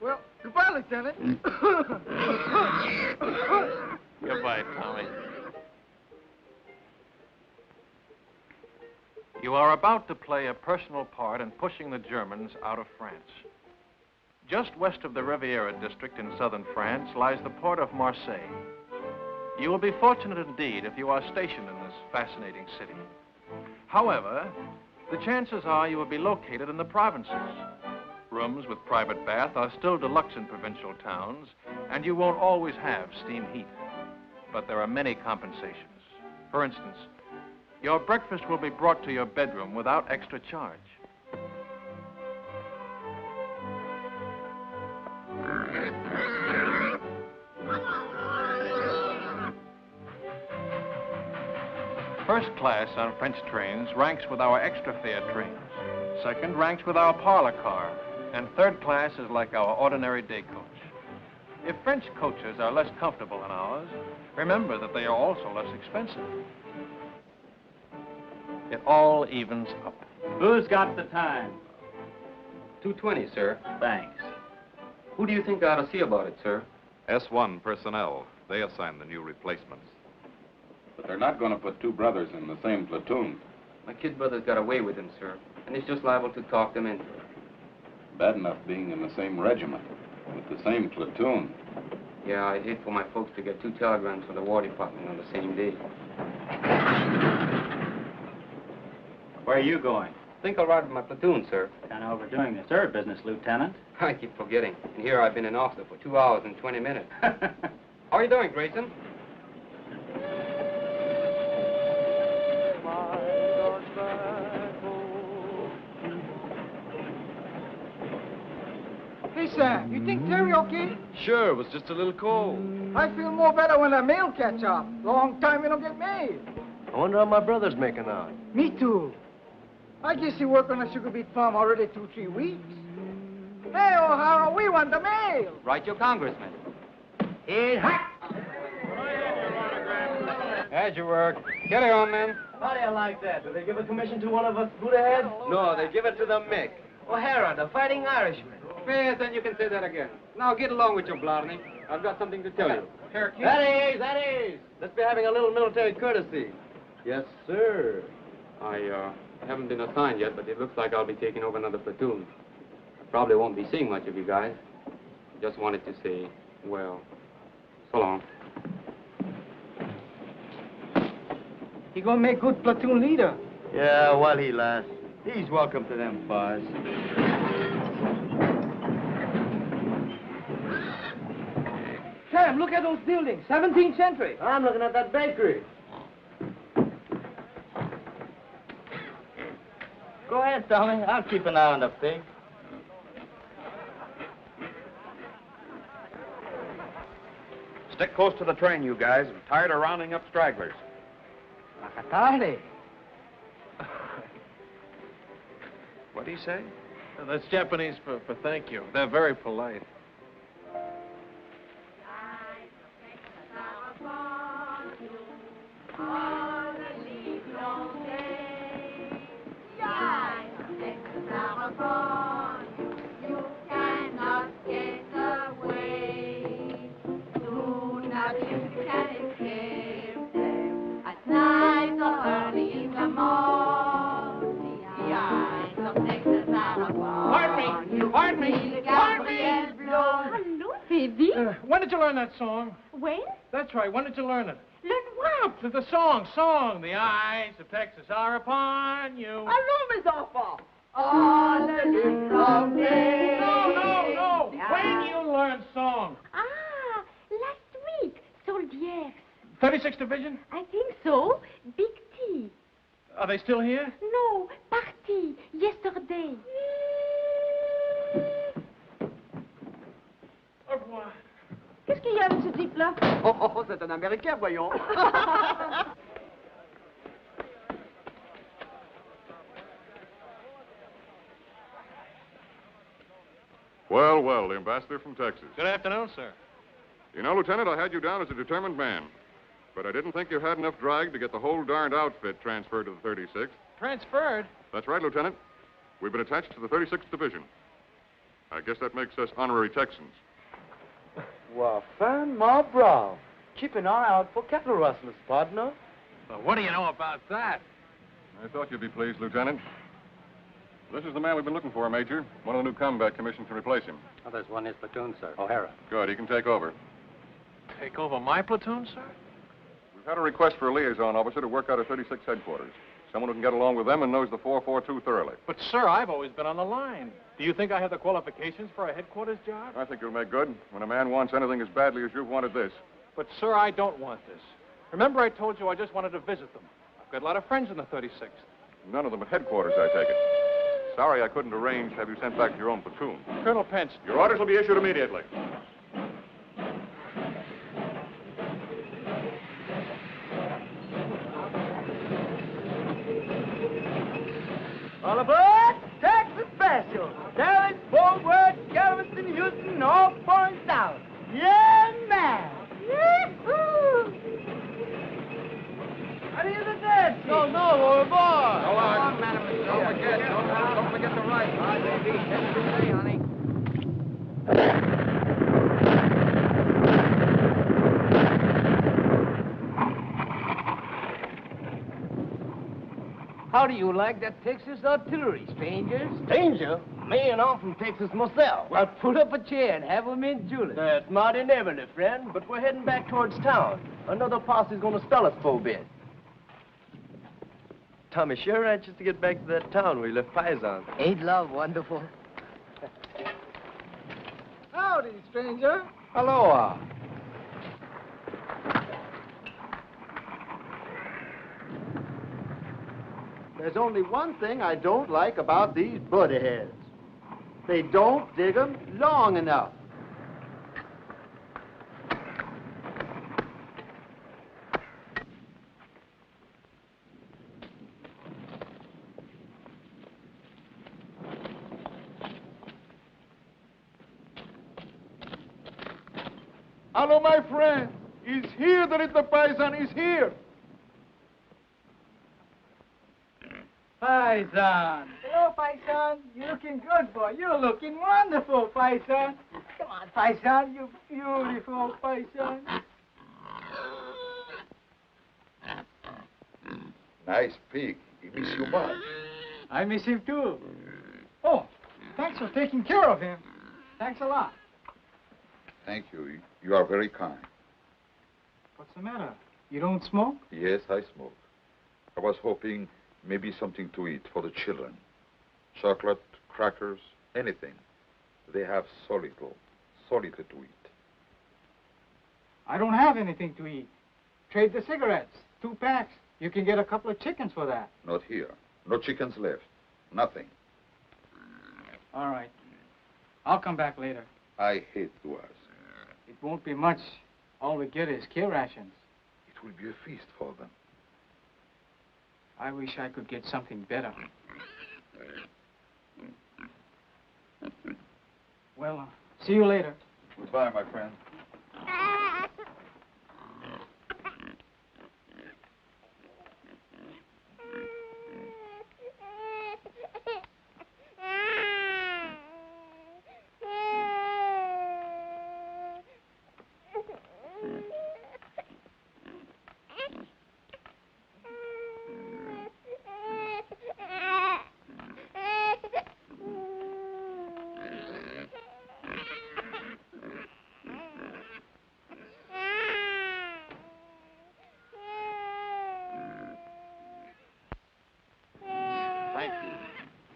Well, goodbye, Lieutenant. Goodbye, Tommy. You are about to play a personal part in pushing the Germans out of France. Just west of the Riviera district in southern France lies the port of Marseille. You will be fortunate indeed if you are stationed in this fascinating city. However, the chances are you will be located in the provinces. Rooms with private bath are still deluxe in provincial towns, and you won't always have steam heat. But there are many compensations. For instance, your breakfast will be brought to your bedroom without extra charge. First class on French trains ranks with our extra fare trains. Second ranks with our parlor car. And third class is like our ordinary day coach. If French coaches are less comfortable than ours, remember that they are also less expensive. It all evens up. Who's got the time? 2:20, sir. Thanks. Who do you think I ought to see about it, sir? S1 personnel. They assign the new replacements. But they're not going to put two brothers in the same platoon. My kid brother's got away with him, sir, and he's just liable to talk them into it. Bad enough being in the same regiment, with the same platoon. Yeah, I'd hate for my folks to get 2 telegrams from the War Department on the same day. Where are you going? Think I'll ride with my platoon, sir. Kind of overdoing the third business, Lieutenant. I keep forgetting. And here I've been an officer for 2 hours and 20 minutes. How are you doing, Grayson? Hey, Sam, you think Terry okay? Sure, it was just a little cold. I feel more better when the mail catch up. Long time we don't get mail. I wonder how my brother's making out. Me too. I guess he worked on a sugar beet farm already 2-3 weeks. Hey, O'Hara, we want the mail. Right, your congressman. Hey, hot. How'd you work? Get it on, man. How do you like that? Do they give a commission to one of us Buddha heads? No, they give it to the Mick. O'Hara, the fighting Irishman. Yes, then you can say that again. Now get along with your Blarney. I've got something to tell you. That is. Let's be having a little military courtesy. Yes, sir. I haven't been assigned yet, but it looks like I'll be taking over another platoon. I probably won't be seeing much of you guys. Just wanted to say, well, so long. He gonna make good platoon leader. Yeah, while he lasts. He's welcome to them fires. Sam, Sam, look at those buildings. 17th century. I'm looking at that bakery. Go ahead, Tommy. I'll keep an eye on the pig. Stick close to the train, you guys. I'm tired of rounding up stragglers. Makatare. What do you say? That's Japanese for thank you. They're very polite. Hello, baby. When did you learn that song? When? That's right. When did you learn it? Learn what? The song. The eyes of Texas are upon you. Allons, mes enfants. On the long day. No. When you learned song? Ah, last week. Soldiers. 36th Division? I think so. Big T. Are they still here? No, party. Yesterday. Au revoir. Qu'est-ce qu'il y a avec ce type-là? Oh, c'est un Américain, voyons. Well, the ambassador from Texas. Good afternoon, sir. You know, Lieutenant, I had you down as a determined man. But I didn't think you had enough drag to get the whole darned outfit transferred to the 36th. Transferred? That's right, Lieutenant. We've been attached to the 36th Division. I guess that makes us honorary Texans. Well, fan, my brow. Keep an eye out for cattle rustlers, partner. Well, what do you know about that? I thought you'd be pleased, Lieutenant. This is the man we've been looking for, Major. One of the new combat commissions to replace him. Oh, there's one in his platoon, sir. O'Hara. Good, he can take over. Take over my platoon, sir? We've had a request for a liaison officer to work out of 36 headquarters. Someone who can get along with them and knows the 442 thoroughly. But, sir, I've always been on the line. Do you think I have the qualifications for a headquarters job? I think you'll make good when a man wants anything as badly as you've wanted this. But, sir, I don't want this. Remember I told you I just wanted to visit them. I've got a lot of friends in the 36th. None of them at headquarters, I take it. Sorry I couldn't arrange to have you sent back to your own platoon. Colonel Pence. Your orders will be issued immediately. All aboard! Texas Special! Dallas, Fort Worth, Galveston, Houston, all points out. Yeah, man! Yee-hoo! How do you do that? No, all aboard. Come on, Madam. Don't forget the right. All right, baby. Hey, honey. How do you like that Texas artillery, stranger? Stranger? Man, I'm from Texas myself. Well, pull up a chair and have 'em in Julius. That's mighty neighborly, friend, but we're heading back towards town. Another posse's gonna spell us for a bit. Tommy sure anxious to get back to that town where he left Paisan. Ain't love wonderful? Howdy, stranger. Aloha. There's only one thing I don't like about these buddy heads. They don't dig 'em long enough. Hello, my friend. He's here, there is the Paisan. He's here. Paisan. Hello, Paisan. You're looking good, boy. You're looking wonderful, Paisan. Come on, Paisan. You beautiful, Paisan. Nice pig. He miss you much. I miss him, too. Oh, thanks for taking care of him. Thanks a lot. Thank you. You are very kind. What's the matter? You don't smoke? Yes, I smoke. I was hoping maybe something to eat for the children. Chocolate, crackers, anything. They have so little to eat. I don't have anything to eat. Trade the cigarettes. 2 packs. You can get a couple of chickens for that. Not here. No chickens left. Nothing. All right. I'll come back later. I hate to ask. It won't be much. All we get is kill rations. It will be a feast for them. I wish I could get something better. Well, see you later. Goodbye, my friend.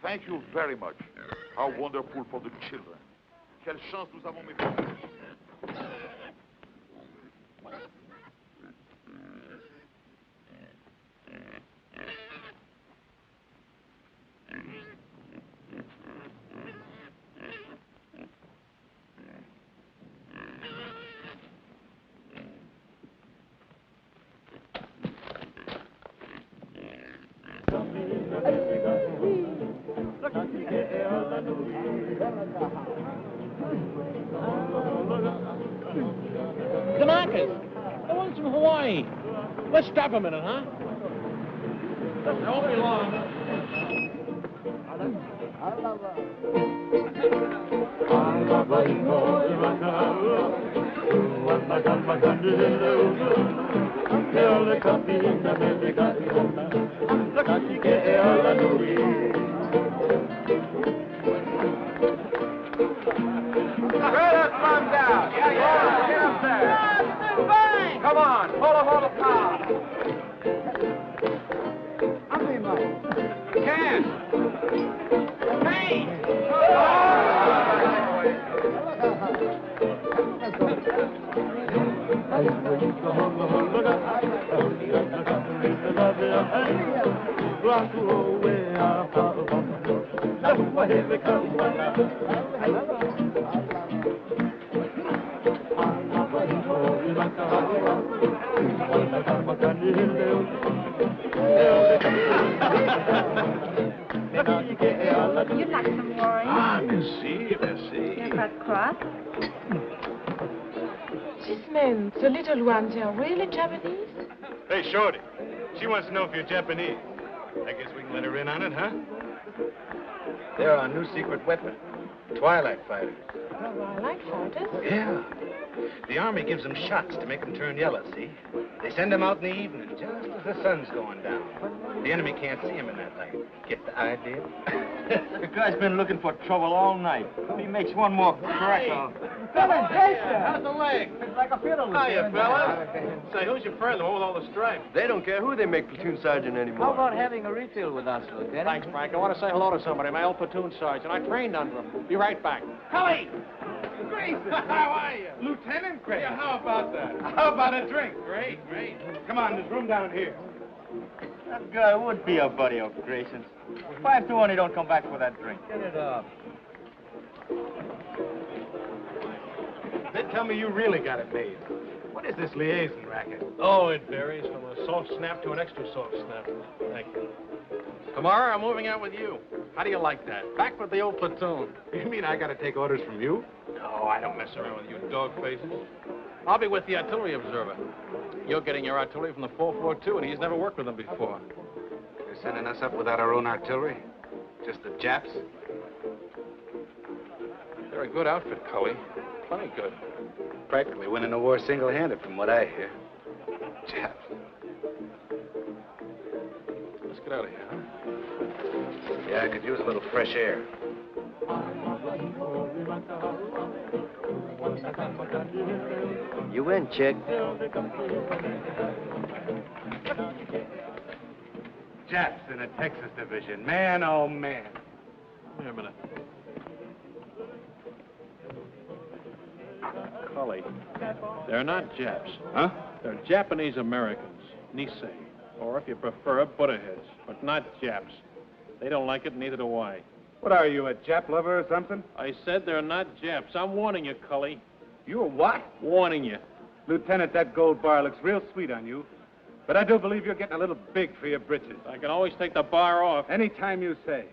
Thank you very much. How wonderful for the children. Quelle chance nous avons, mes frères. The ones from Hawaii. Let's stop a minute, huh? They won't be long. Come on, hold the car. Cash. Hey! You'd like some wine? Ah, merci, merci. You're not cross? These men, the little ones, they are really Japanese? Hey, Shorty. She wants to know if you're Japanese. I guess we can let her in on it, huh? They're our new secret weapon. Twilight fighters. Twilight fighters? Yeah. The Army gives them shots to make them turn yellow, see? They send them out in the evening, just as the sun's going down. The enemy can't see them in that light. Get the idea? The guy's been looking for trouble all night. If he makes one more crack, I'll... Fellas, Grayson! How's the leg? It's like a fiddle. Hiya, fellas. Say, who's your friend, the one with all the stripes? They don't care who they make platoon sergeant anymore. How about having a refill with us, Lieutenant? Thanks, Frank. I want to say hello to somebody, my old platoon sergeant. I trained under him. Be right back. Cully! Grayson! How are you? Lieutenant Grayson. Yeah, how about that? How about a drink? Great, great. Come on, there's room down here. That guy would be a buddy of Grayson's. 5 to 1, he don't come back for that drink. Get it up. They tell me you really got it made. What is this liaison racket? Oh, it varies from a soft snap to an extra soft snap. Thank you. Tomorrow, I'm moving out with you. How do you like that? Back with the old platoon. You mean I got to take orders from you? No, I don't mess around with you dog faces. I'll be with the artillery observer. You're getting your artillery from the 442, and he's never worked with them before. You're sending us up without our own artillery? Just the Japs? They're a good outfit, Cully. Plenty good. Practically winning the war single-handed, from what I hear. Japs. Let's get out of here, huh? Yeah, I could use a little fresh air. You win, chick. Japs in a Texas division. Man, oh, man. Wait a minute. Cully. They're not Japs. Huh? They're Japanese Americans, Nisei. Or if you prefer, Buddha heads, but not Japs. They don't like it, neither do I. What are you, a Jap lover or something? I said they're not Japs. I'm warning you, Cully. You're what? Warning you. Lieutenant, that gold bar looks real sweet on you. But I do believe you're getting a little big for your britches. I can always take the bar off. Any time you say.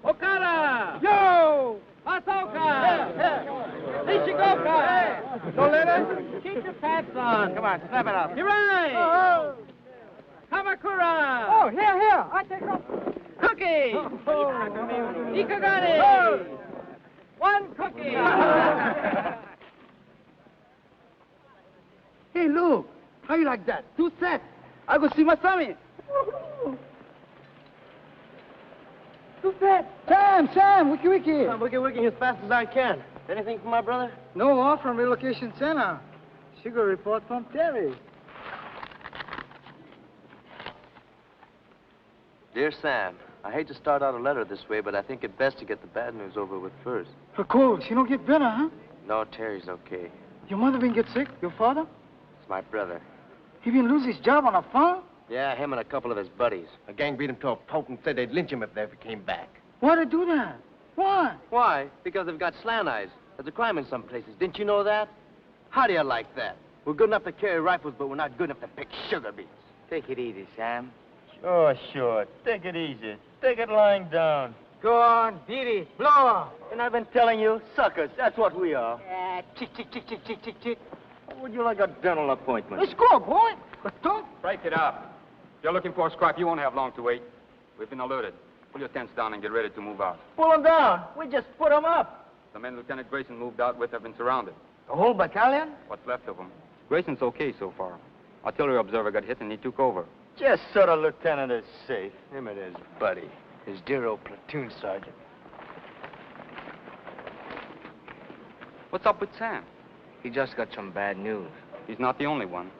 Okada! Yo! Masoka! Ishikoka! No letter? Keep your pants on. Come on, snap it up. Hirai! Oh. Kamakura! Oh, here. I take off. Cookie! Ikagani! Oh. One cookie! Hey, Lou, how you like that? 2 sets. I go see my Sammy. 2 sets. Sam, wiki. I'm wiki as fast as I can. Anything from my brother? No, off from relocation center. She got a report from Terry. Dear Sam, I hate to start out a letter this way, but I think it best to get the bad news over with first. Her cold, she don't get better, huh? No, Terry's okay. Your mother been get sick? Your father? It's my brother. He been lose his job on a farm? Yeah, him and a couple of his buddies. A gang beat him to a pulp and said they'd lynch him if they ever came back. Why'd they do that? Why? Why? Because they've got slant eyes. There's a crime in some places. Didn't you know that? How do you like that? We're good enough to carry rifles, but we're not good enough to pick sugar beets. Take it easy, Sam. Sure. Take it easy. Take it lying down. Go on, beat it. Blow her. And I've been telling you, suckers, that's what we are. Yeah, chick. Would you like a dental appointment? Let's go, boy. But don't. Break it up. If you're looking for a scrap, you won't have long to wait. We've been alerted. Pull your tents down and get ready to move out. Pull them down. We just put them up. The men Lieutenant Grayson moved out with have been surrounded. The whole battalion? What's left of them. Grayson's okay so far. Artillery observer got hit and he took over. Just so the lieutenant is safe. Him and his buddy. His dear old platoon sergeant. What's up with Sam? He just got some bad news. He's not the only one.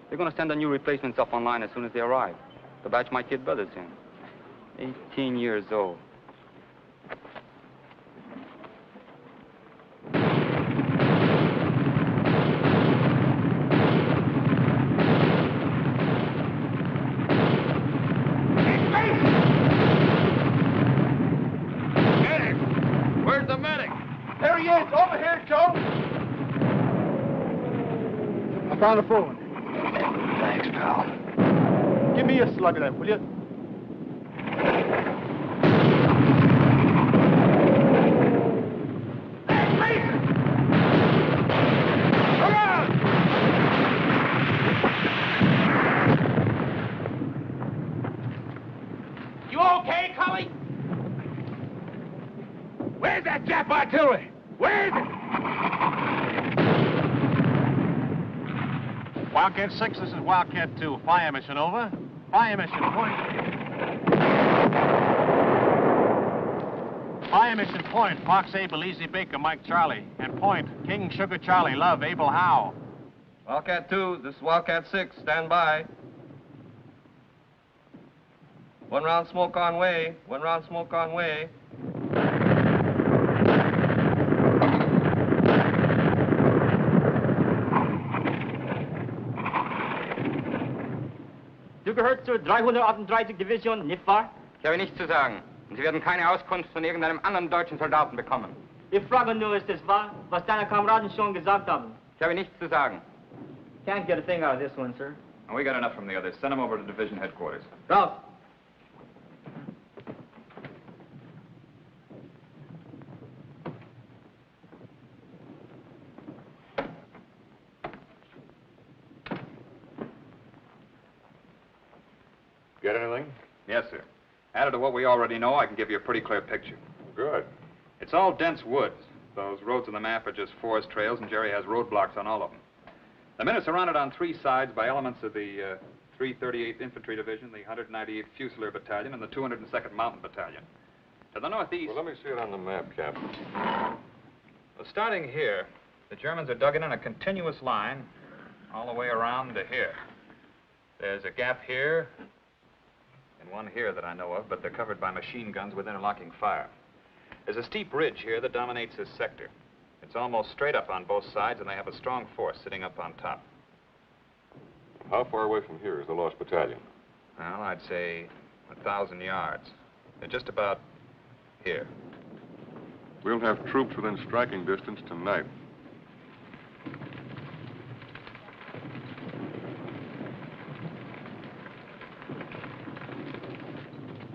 They're going to send the new replacements up online as soon as they arrive. The batch my kid brother's in. 18 years old. Where's the medic? There he is. Over here, Joe. I found the phone. Thanks, pal. Give me a slug of that, will you? You okay, Cully? Where's that Jap artillery? Where is it? Wildcat 6, this is Wildcat 2. Fire mission, over. Fire mission, point. Fire mission, point. Fox Abel, Easy Baker, Mike Charlie. And point, King Sugar Charlie, Love, Abel Howe. Wildcat 2, this is Wildcat 6. Stand by. 1 round smoke on way. 1 round smoke on way. Du gehörst zur 338. Division, nicht wahr? Ich habe nichts zu sagen. Und Sie werden keine Auskunft von irgendeinem anderen deutschen Soldaten bekommen. Ich frage nur, ist es wahr, was deine Kameraden schon gesagt haben? Ich habe nichts zu sagen. Can't get a thing out of this one, sir. We got enough from the others. Send them over to division headquarters. Ralph. Get anything? Yes, sir. Added to what we already know, I can give you a pretty clear picture. Good. It's all dense woods. Those roads on the map are just forest trails, and Jerry has roadblocks on all of them. The men are surrounded on 3 sides by elements of the 338th Infantry Division, the 198th Fusilier Battalion, and the 202nd Mountain Battalion. To the northeast... Well, let me see it on the map, Captain. Well, starting here, the Germans are dug in a continuous line all the way around to here. There's a gap here and one here that I know of, but they're covered by machine guns with interlocking fire. There's a steep ridge here that dominates this sector. It's almost straight up on both sides, and they have a strong force sitting up on top. How far away from here is the lost battalion? Well, I'd say 1,000 yards. They're just about here. We'll have troops within striking distance tonight.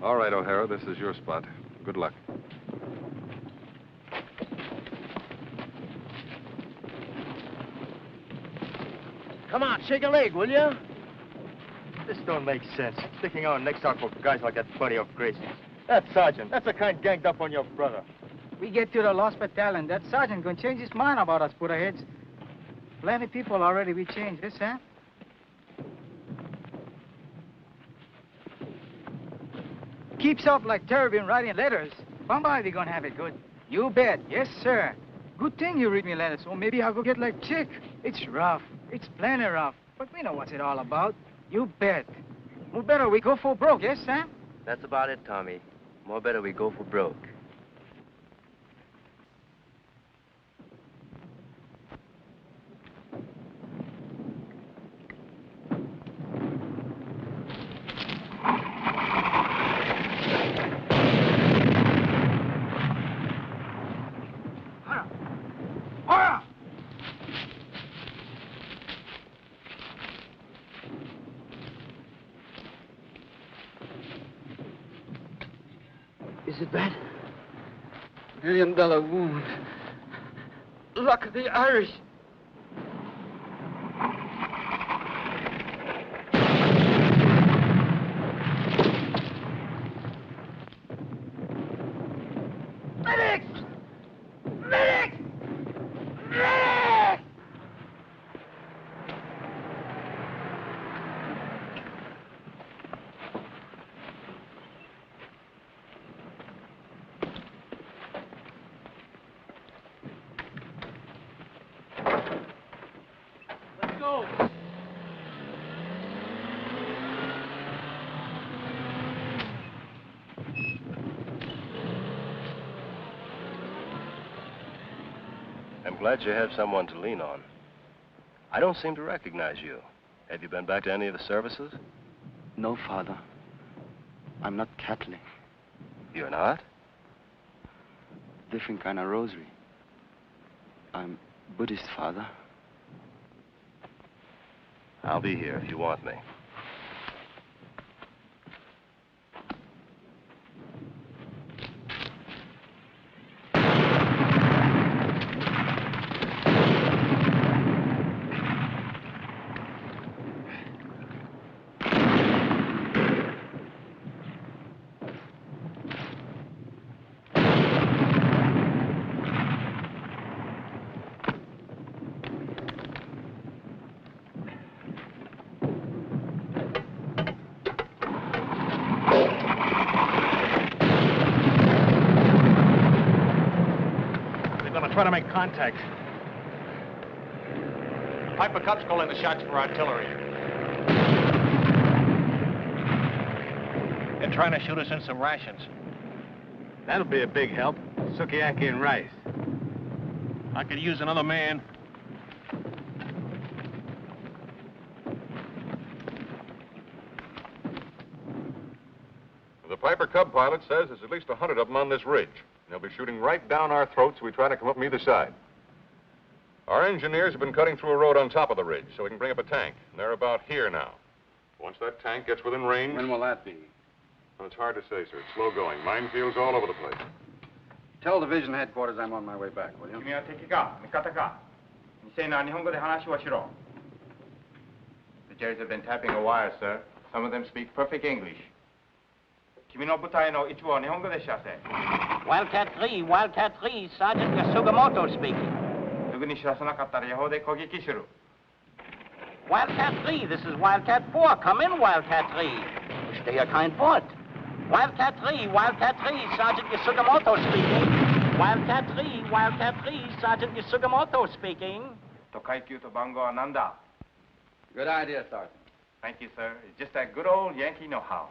All right, O'Hara, this is your spot. Good luck. Come on, shake a leg, will you? This don't make sense. Sticking our necks out for guys like that buddy of Grayson's. That sergeant, that's the kind ganged up on your brother. We get to the lost battalion, that sergeant gonna change his mind about us put-aheads. Plenty people already we changed this, huh? Keeps up like Terry been writing letters. Somebody gonna have it good. You bet, yes, sir. Good thing you read me letters, so maybe I'll go get like Chick. It's rough. It's plenty rough. But we know what's it all about. You bet. More better we go for broke, yes, Sam? That's about it, Tommy. More better we go for broke. Is it bad? $1 million wound. Luck of the Irish. Medics! Medics! Medics! Let's go. I'm glad you have someone to lean on. I don't seem to recognize you. Have you been back to any of the services? No, Father. I'm not Catholic. You're not? Different kind of rosary. I'm Buddhist, Father. I'll be here if you want me. Try to make contact. Piper Cup's calling the shots for artillery. They're trying to shoot us in some rations. That'll be a big help. Sukiyaki and rice. I could use another man. The Piper Cub pilot says there's at least 100 of them on this ridge. They'll be shooting right down our throats as we try to come up from either side. Our engineers have been cutting through a road on top of the ridge so we can bring up a tank. And they're about here now. Once that tank gets within range... When will that be? Well, it's hard to say, sir. It's slow going. Minefields all over the place. Tell division headquarters I'm on my way back, will you? 君は敵か味方か未成年は日本語で話をしろ The Jerry's have been tapping a wire, sir. Some of them speak perfect English. 君の部隊の一部は日本語でしたせ Wildcat 3, Wildcat 3, Sergeant Yasugamoto speaking. すぐに知らせなかったら予報で攻撃する Wildcat 3, this is Wildcat 4. Come in, Wildcat 3. Stay a kind port. Wildcat 3, Sergeant Yasugamoto speaking. Wildcat 3, Sergeant Yasugamoto speaking. Tokaikyu to Bango Ananda. Good idea, Sergeant. Thank you, sir. It's just that good old Yankee know-how.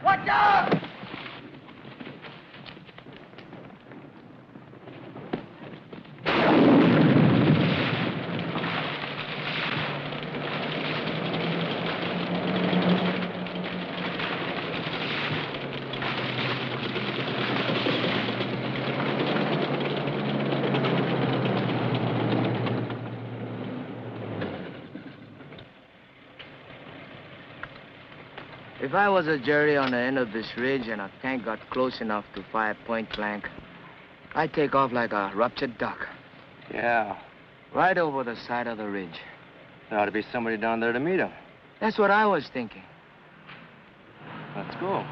Watch out! If I was a jury on the end of this ridge and a tank got close enough to fire point blank, I'd take off like a ruptured duck. Yeah. Right over the side of the ridge. There ought to be somebody down there to meet him. That's what I was thinking. Let's go.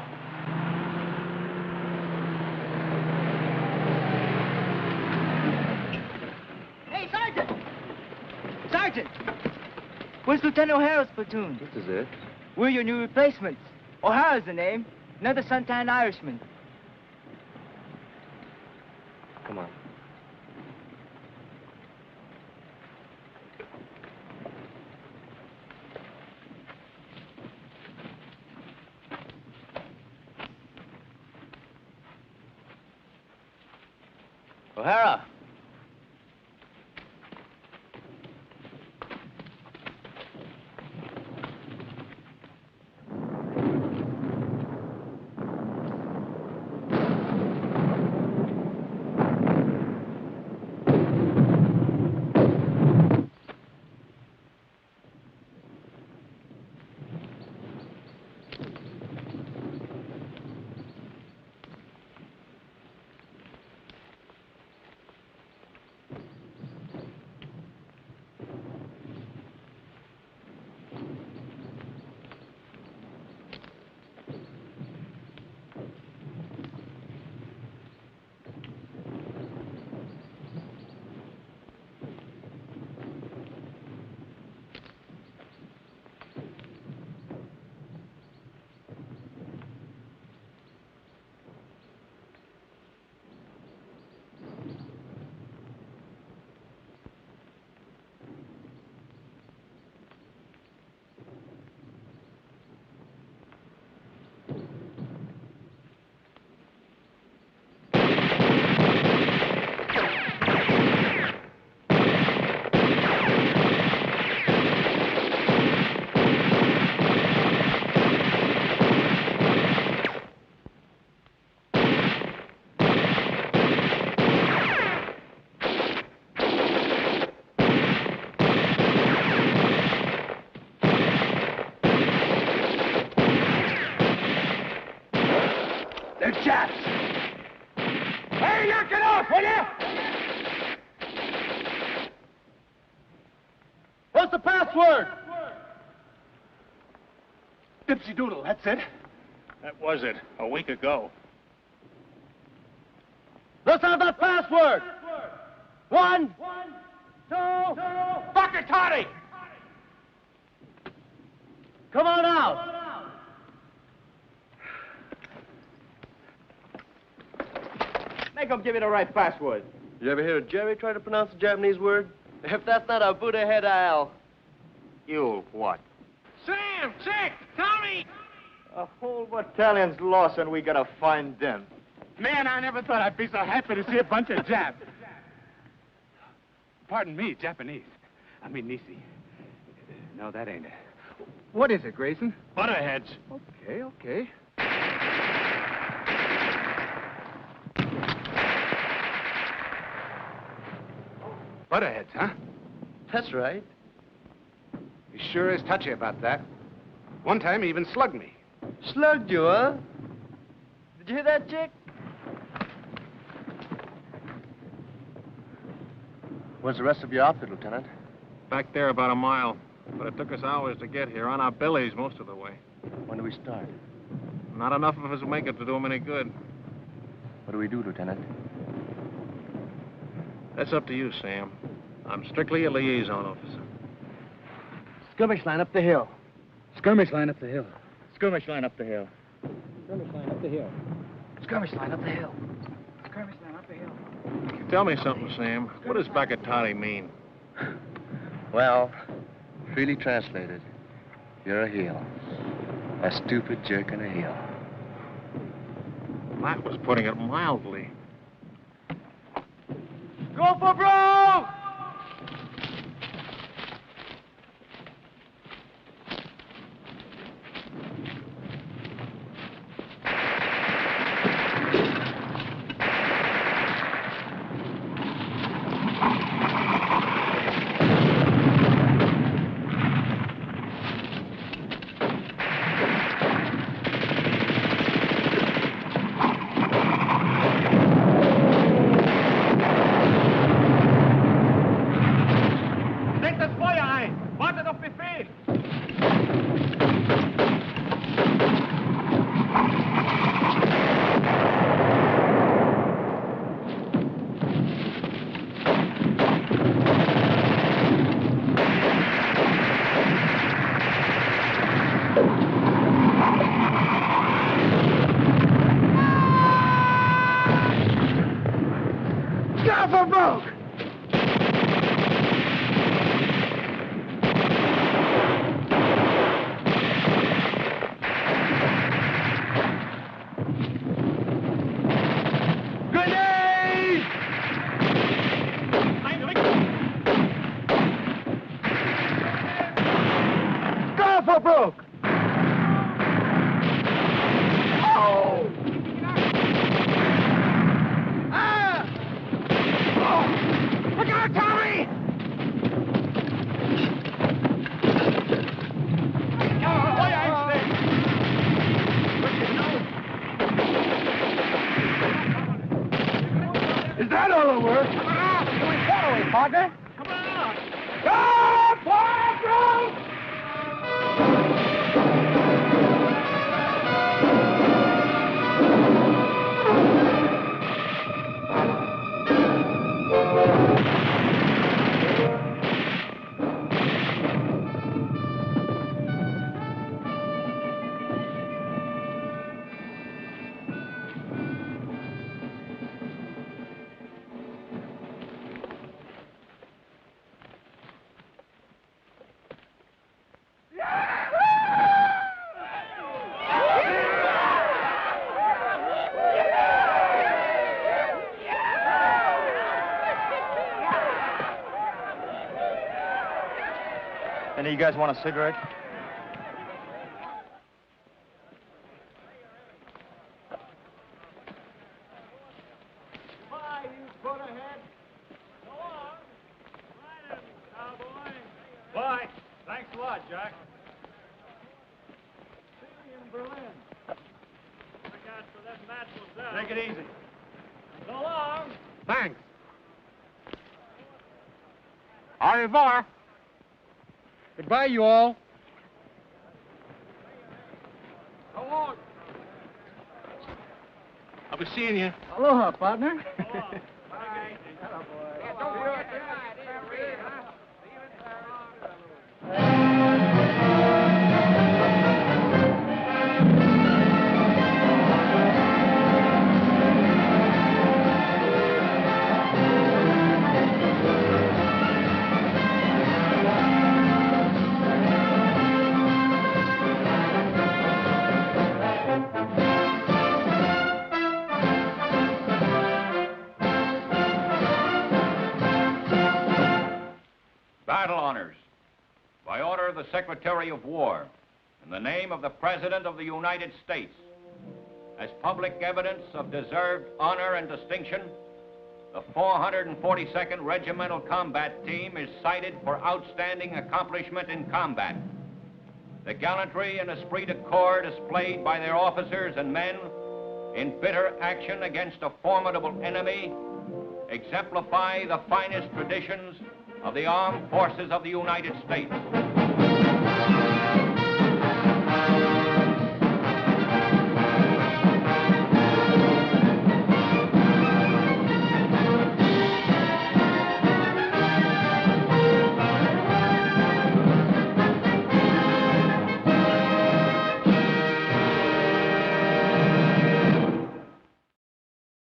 Hey, Sergeant! Sergeant! Where's Lieutenant O'Hara's platoon? This is it. We're your new replacements. O'Hara's the name. Another suntan Irishman. Come on. O'Hara! Japs! Hey, knock it off, will you? What's the password? Dipsy Doodle, that's it. That was it, a week ago. Let's have that password. 1, 2, Bucket Toddy! Come on out. Make him give you the right password. You ever hear Jerry try to pronounce a Japanese word? If that's not a Buddha head, you'll what? Sam, Chick, Tommy! A whole battalion's lost and we gotta find them. Man, I never thought I'd be so happy to see a bunch of Japs. Pardon me, Japanese. I mean, Nisi. No, that ain't it. What is it, Grayson? Butterheads. Okay. Butterheads, huh? That's right. He sure is touchy about that. One time he even slugged me. Slugged you, huh? Did you hear that, Chick? Where's the rest of your outfit, Lieutenant? Back there about a mile. But it took us hours to get here, on our bellies most of the way. When do we start? Not enough of us will make it to do them any good. What do we do, Lieutenant? That's up to you, Sam. I'm strictly a liaison officer. Skirmish line up the hill. Skirmish line up the hill. Skirmish line up the hill. Skirmish line up the hill. Skirmish line up the hill. Skirmish line up the hill. Tell me something, Sam. What does Bakatati mean? Well, freely translated, you're a heel. A stupid jerk and a heel. That was putting it mildly. Go for broke! Any of you guys want a cigarette? Bye. Thanks a lot, Jack. Take it easy. So long. Thanks. Au revoir. Goodbye, you all. So long. I'll be seeing you. Aloha, partner. Battle honors. By order of the Secretary of War, in the name of the President of the United States, as public evidence of deserved honor and distinction, the 442nd Regimental Combat Team is cited for outstanding accomplishment in combat. The gallantry and esprit de corps displayed by their officers and men in bitter action against a formidable enemy exemplify the finest traditions of the armed forces of the United States.